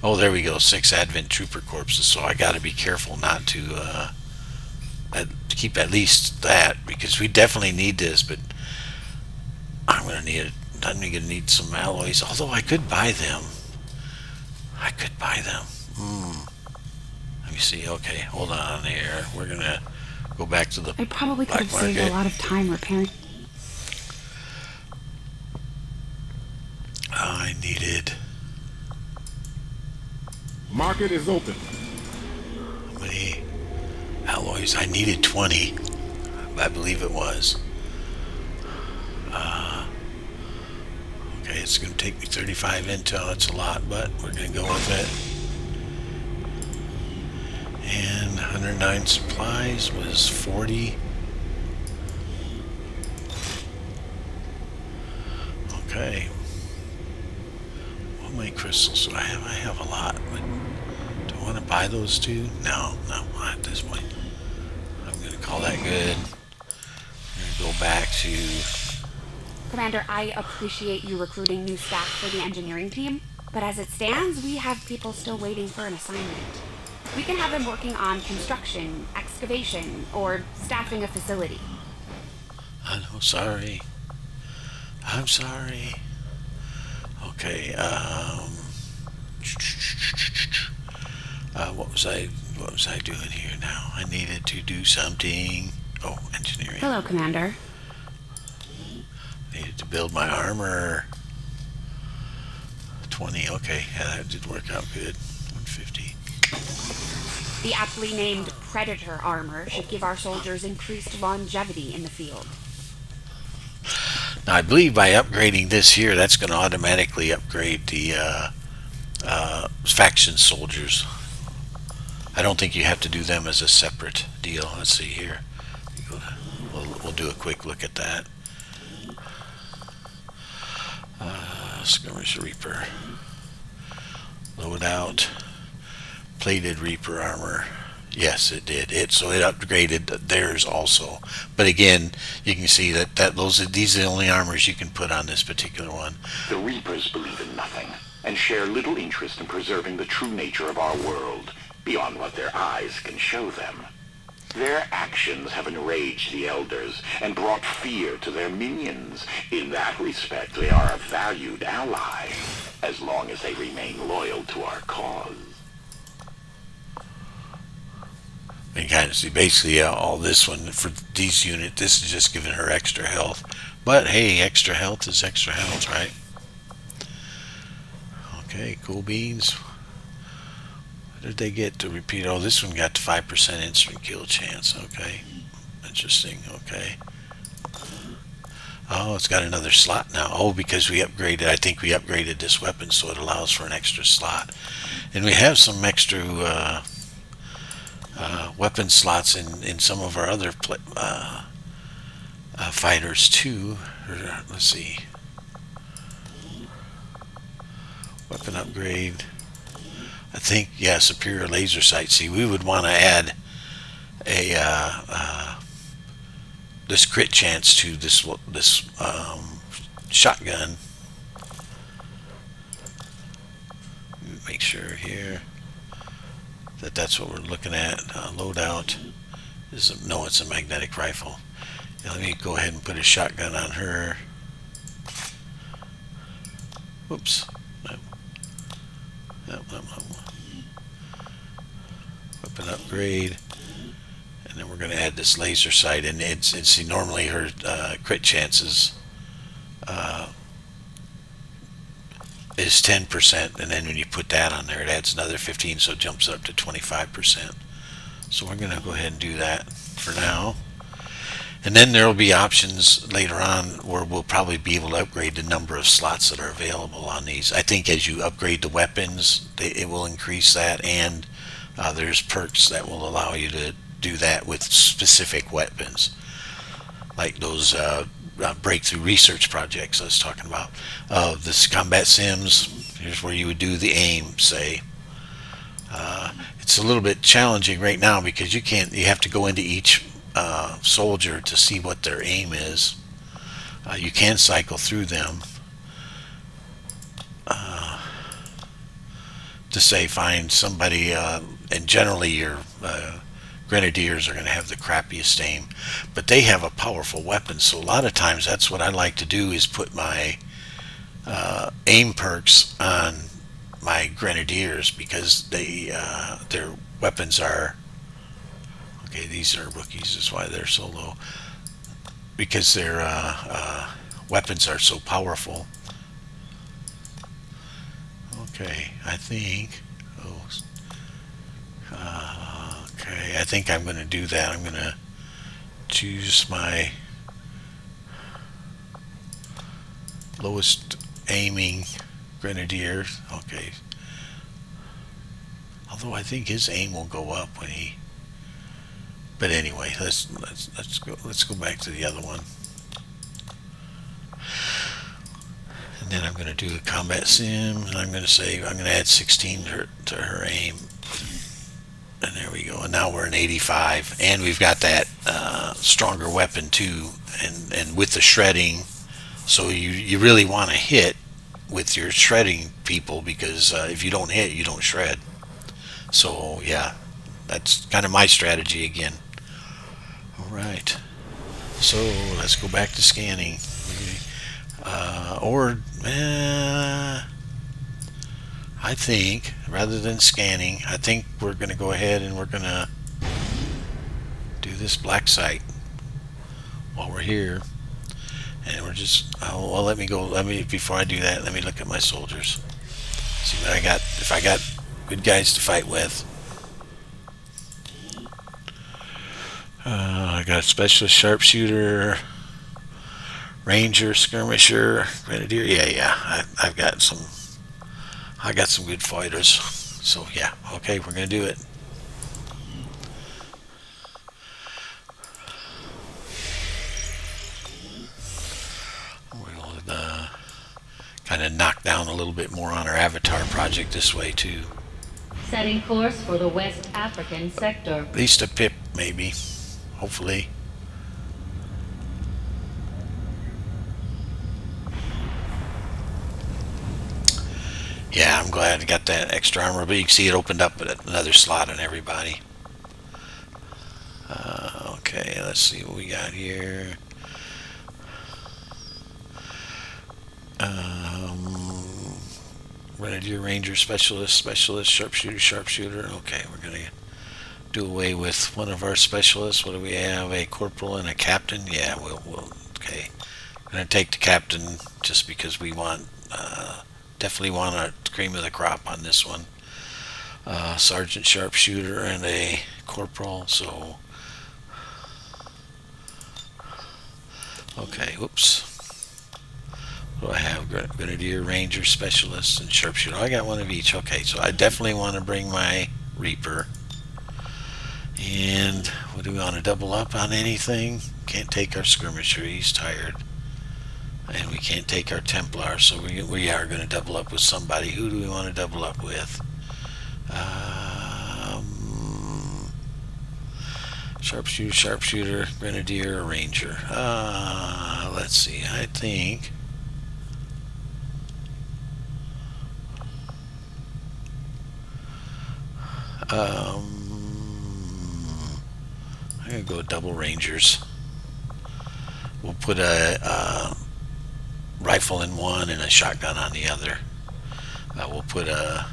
Oh, there we go. 6 Advent Trooper corpses. So I got to be careful not to keep at least that, because we definitely need this. But I'm gonna need some alloys. Although I could buy them. Let me see. Okay, hold on here. We're gonna go back to the I probably could black have saved market. a lot of time repairing. I needed. Market is open. How many alloys? I needed 20. I believe it was. Okay, it's going to take me 35 intel. It's a lot, but we're going to go with it. And 109 supplies was 40. Okay. How many crystals do I have? I have a lot, but do I want to buy those two? No, not at this point. I'm going to call that good. I'm going to go back to... Commander, I appreciate you recruiting new staff for the engineering team, but as it stands, we have people still waiting for an assignment. We can have them working on construction, excavation, or staffing a facility. I'm sorry. I'm sorry. Okay, what was I doing here now? I needed to do something. Oh, engineering. Hello, Commander. Needed to build my armor. 120. Okay, yeah, that did work out good. 150. The aptly named Predator armor should give our soldiers increased longevity in the field. Now, I believe by upgrading this here, that's going to automatically upgrade the faction soldiers. I don't think you have to do them as a separate deal. Let's see here. We'll do a quick look at that. Skirmish Reaper. Load out. Plated Reaper armor. Yes, it did. So it upgraded theirs also. But again, you can see that these are the only armors you can put on this particular one. The Reapers believe in nothing and share little interest in preserving the true nature of our world beyond what their eyes can show them. Their actions have enraged the Elders and brought fear to their minions. In that respect, they are a valued ally, as long as they remain loyal to our cause. And kind of see basically all this one for these unit, this is just giving her extra health. But hey, extra health is extra health, right? Okay, cool beans. What did they get to repeat? Oh, this one got to 5% instant kill chance. Okay, interesting. Okay. Oh, it's got another slot now. Oh, because we upgraded, I think we upgraded this weapon so it allows for an extra slot. And we have some extra weapon slots in some of our other fighters too. Let's see. Weapon upgrade. I think, yeah, superior laser sight. See, we would want to add a this crit chance to this shotgun. Make sure here that that's what we're looking at. Loadout is no, it's a magnetic rifle. Now, let me go ahead and put a shotgun on her. Whoops. Weapon upgrade, and then we're going to add this laser sight. And see, normally her crit chances is 10%, and then when you put that on there, it adds another 15, so it jumps up to 25%. So we're going to go ahead and do that for now. And then there will be options later on where we'll probably be able to upgrade the number of slots that are available on these. I think as you upgrade the weapons, it will increase that, and there's perks that will allow you to do that with specific weapons, like those breakthrough research projects I was talking about. This combat sims, here's where you would do the aim, say. It's a little bit challenging right now because you have to go into each soldier to see what their aim is. You can cycle through them to say find somebody, and generally your grenadiers are going to have the crappiest aim, but they have a powerful weapon, so a lot of times that's what I like to do, is put my aim perks on my grenadiers, because their weapons are okay. These are rookies, is why they're so low, because their weapons are so powerful. Okay, I think. Okay, I think I'm going to do that. I'm going to choose my lowest aiming grenadier. Okay. Although I think his aim will go up when he. But anyway, let's go back to the other one. And then I'm going to do a combat sim, and I'm going to say I'm going to add 16 to her aim. And there we go. And now we're in 85, and we've got that stronger weapon too, and with the shredding. So you really want to hit with your shredding people, because if you don't hit, you don't shred. So yeah, that's kind of my strategy again. All right. So let's go back to scanning. I think, rather than scanning, I think we're going to go ahead and we're going to do this black site while we're here. And we're just, well, let me before I do that, let me look at my soldiers. See what I got. If I got good guys to fight with. I got specialist sharpshooter, ranger, skirmisher, grenadier. Yeah. I've got some. I got some good fighters. So yeah. Okay, we're gonna do it. We'll kind of knock down a little bit more on our Avatar project this way too. Setting course for the West African sector. At least a pip, maybe. Hopefully. Yeah, I'm glad I got that extra armor, but you can see it opened up another slot on everybody. Okay, let's see what we got here. Grenadier, ranger, specialist, sharpshooter. Okay, we're gonna do away with one of our specialists. What do we have? A corporal and a captain. Yeah, we'll okay. We're gonna take the captain just because we want definitely want a cream of the crop on this one. Sergeant, sharpshooter, and a corporal. So okay, whoops. What do I have? Grenadier, ranger, specialist, and sharpshooter. I got one of each. Okay, so I definitely want to bring my Reaper. And what do we want to double up on anything? Can't take our skirmisher, he's tired. And we can't take our Templar, so we are going to double up with somebody. Who do we want to double up with? Sharpshooter, grenadier, or ranger. Let's see, I think... I'm going to go double rangers. We'll put a rifle in one and a shotgun on the other. We'll put a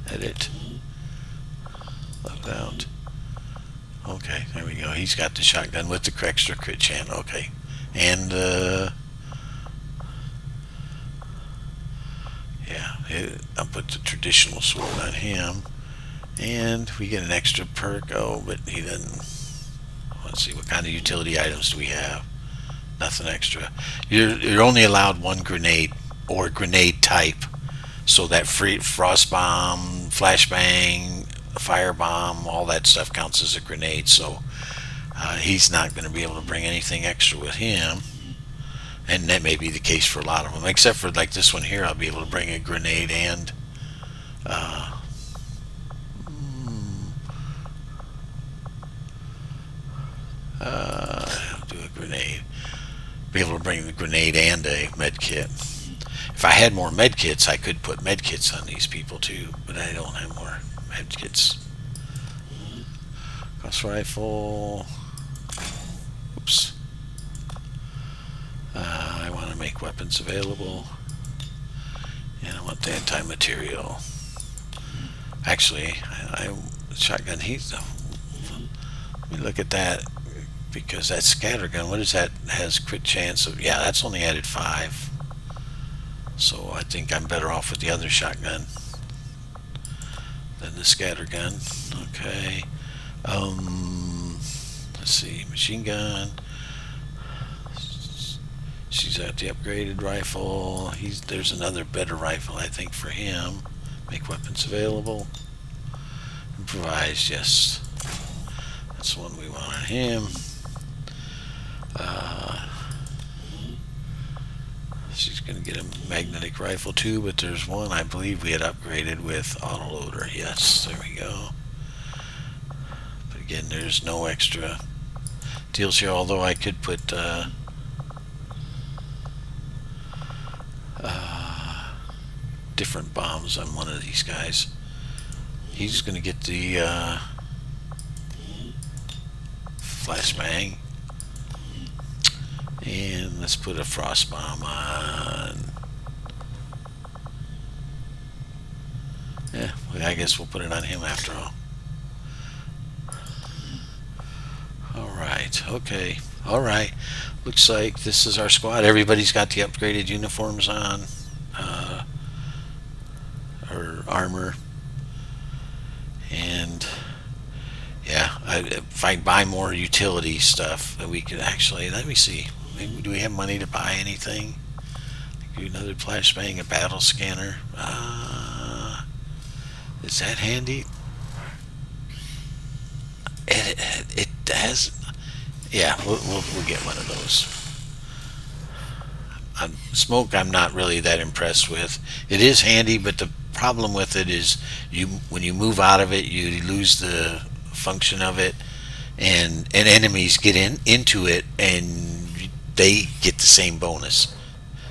edit, load out. Okay, there we go. He's got the shotgun with the extra crit chance. Okay, and yeah, I'll put the traditional sword on him, and we get an extra perk. Oh, but he doesn't. Let's see, what kind of utility items do we have? Nothing extra. You're only allowed one grenade or grenade type, so that free frost bomb, flashbang, firebomb, all that stuff counts as a grenade. So he's not going to be able to bring anything extra with him, and that may be the case for a lot of them, except for like this one here. I'll be able to bring a grenade and do a grenade. Be able to bring the grenade and a med kit. If I had more med kits, I could put med kits on these people too, but I don't have more med kits. Cross rifle. Oops. I want to make weapons available, and I want the anti-material. Actually, I shotgun. Let me look at that, because that scattergun. What is that? Has crit chance of? Yeah, that's only added 5. So I think I'm better off with the other shotgun than the scattergun. Okay. Let's see. Machine gun. She's got the upgraded rifle. There's another better rifle, I think, for him. Make weapons available. Improvise, yes. That's the one we want on him. She's going to get a magnetic rifle too, but there's one I believe we had upgraded with autoloader. Yes, there we go. But again, there's no extra deals here, although I could put different bombs on one of these guys. He's going to get the flashbang. And let's put a frost bomb on. Yeah, well, I guess we'll put it on him after all. right. Okay. All right. Looks like this is our squad. Everybody's got the upgraded uniforms on, or armor, and yeah, if I buy more utility stuff, we could actually, let me see. Maybe, do we have money to buy anything? Do another flashbang, a battle scanner. Is that handy? It has. Yeah, we'll get one of those. Smoke, I'm not really that impressed with. It is handy, but the problem with it is when you move out of it, you lose the function of it, and enemies get into it, and they get the same bonus.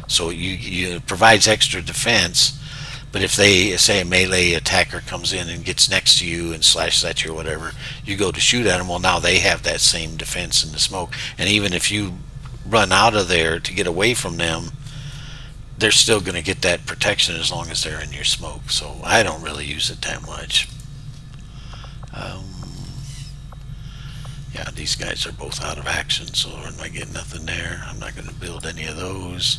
So it provides extra defense, but if they say a melee attacker comes in and gets next to you and slashes at you or whatever, you go to shoot at them. Well, now they have that same defense in the smoke, and even if you run out of there to get away from them, they're still going to get that protection as long as they're in your smoke. So I don't really use it that much. Yeah, these guys are both out of action, so I'm not getting nothing there. I'm not going to build any of those.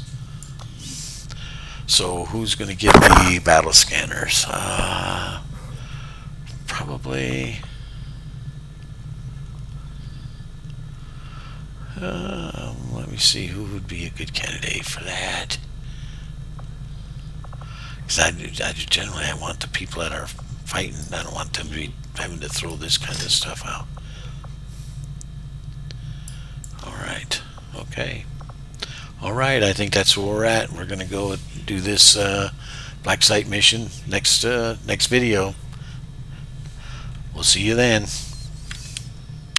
So who's going to get the battle scanners? Probably. Let me see who would be a good candidate for that. Because I generally want the people that are fighting. I don't want them to be having to throw this kind of stuff out. All right. Okay. All right. I think that's where we're at. We're going to go do this black site mission next video. We'll see you then.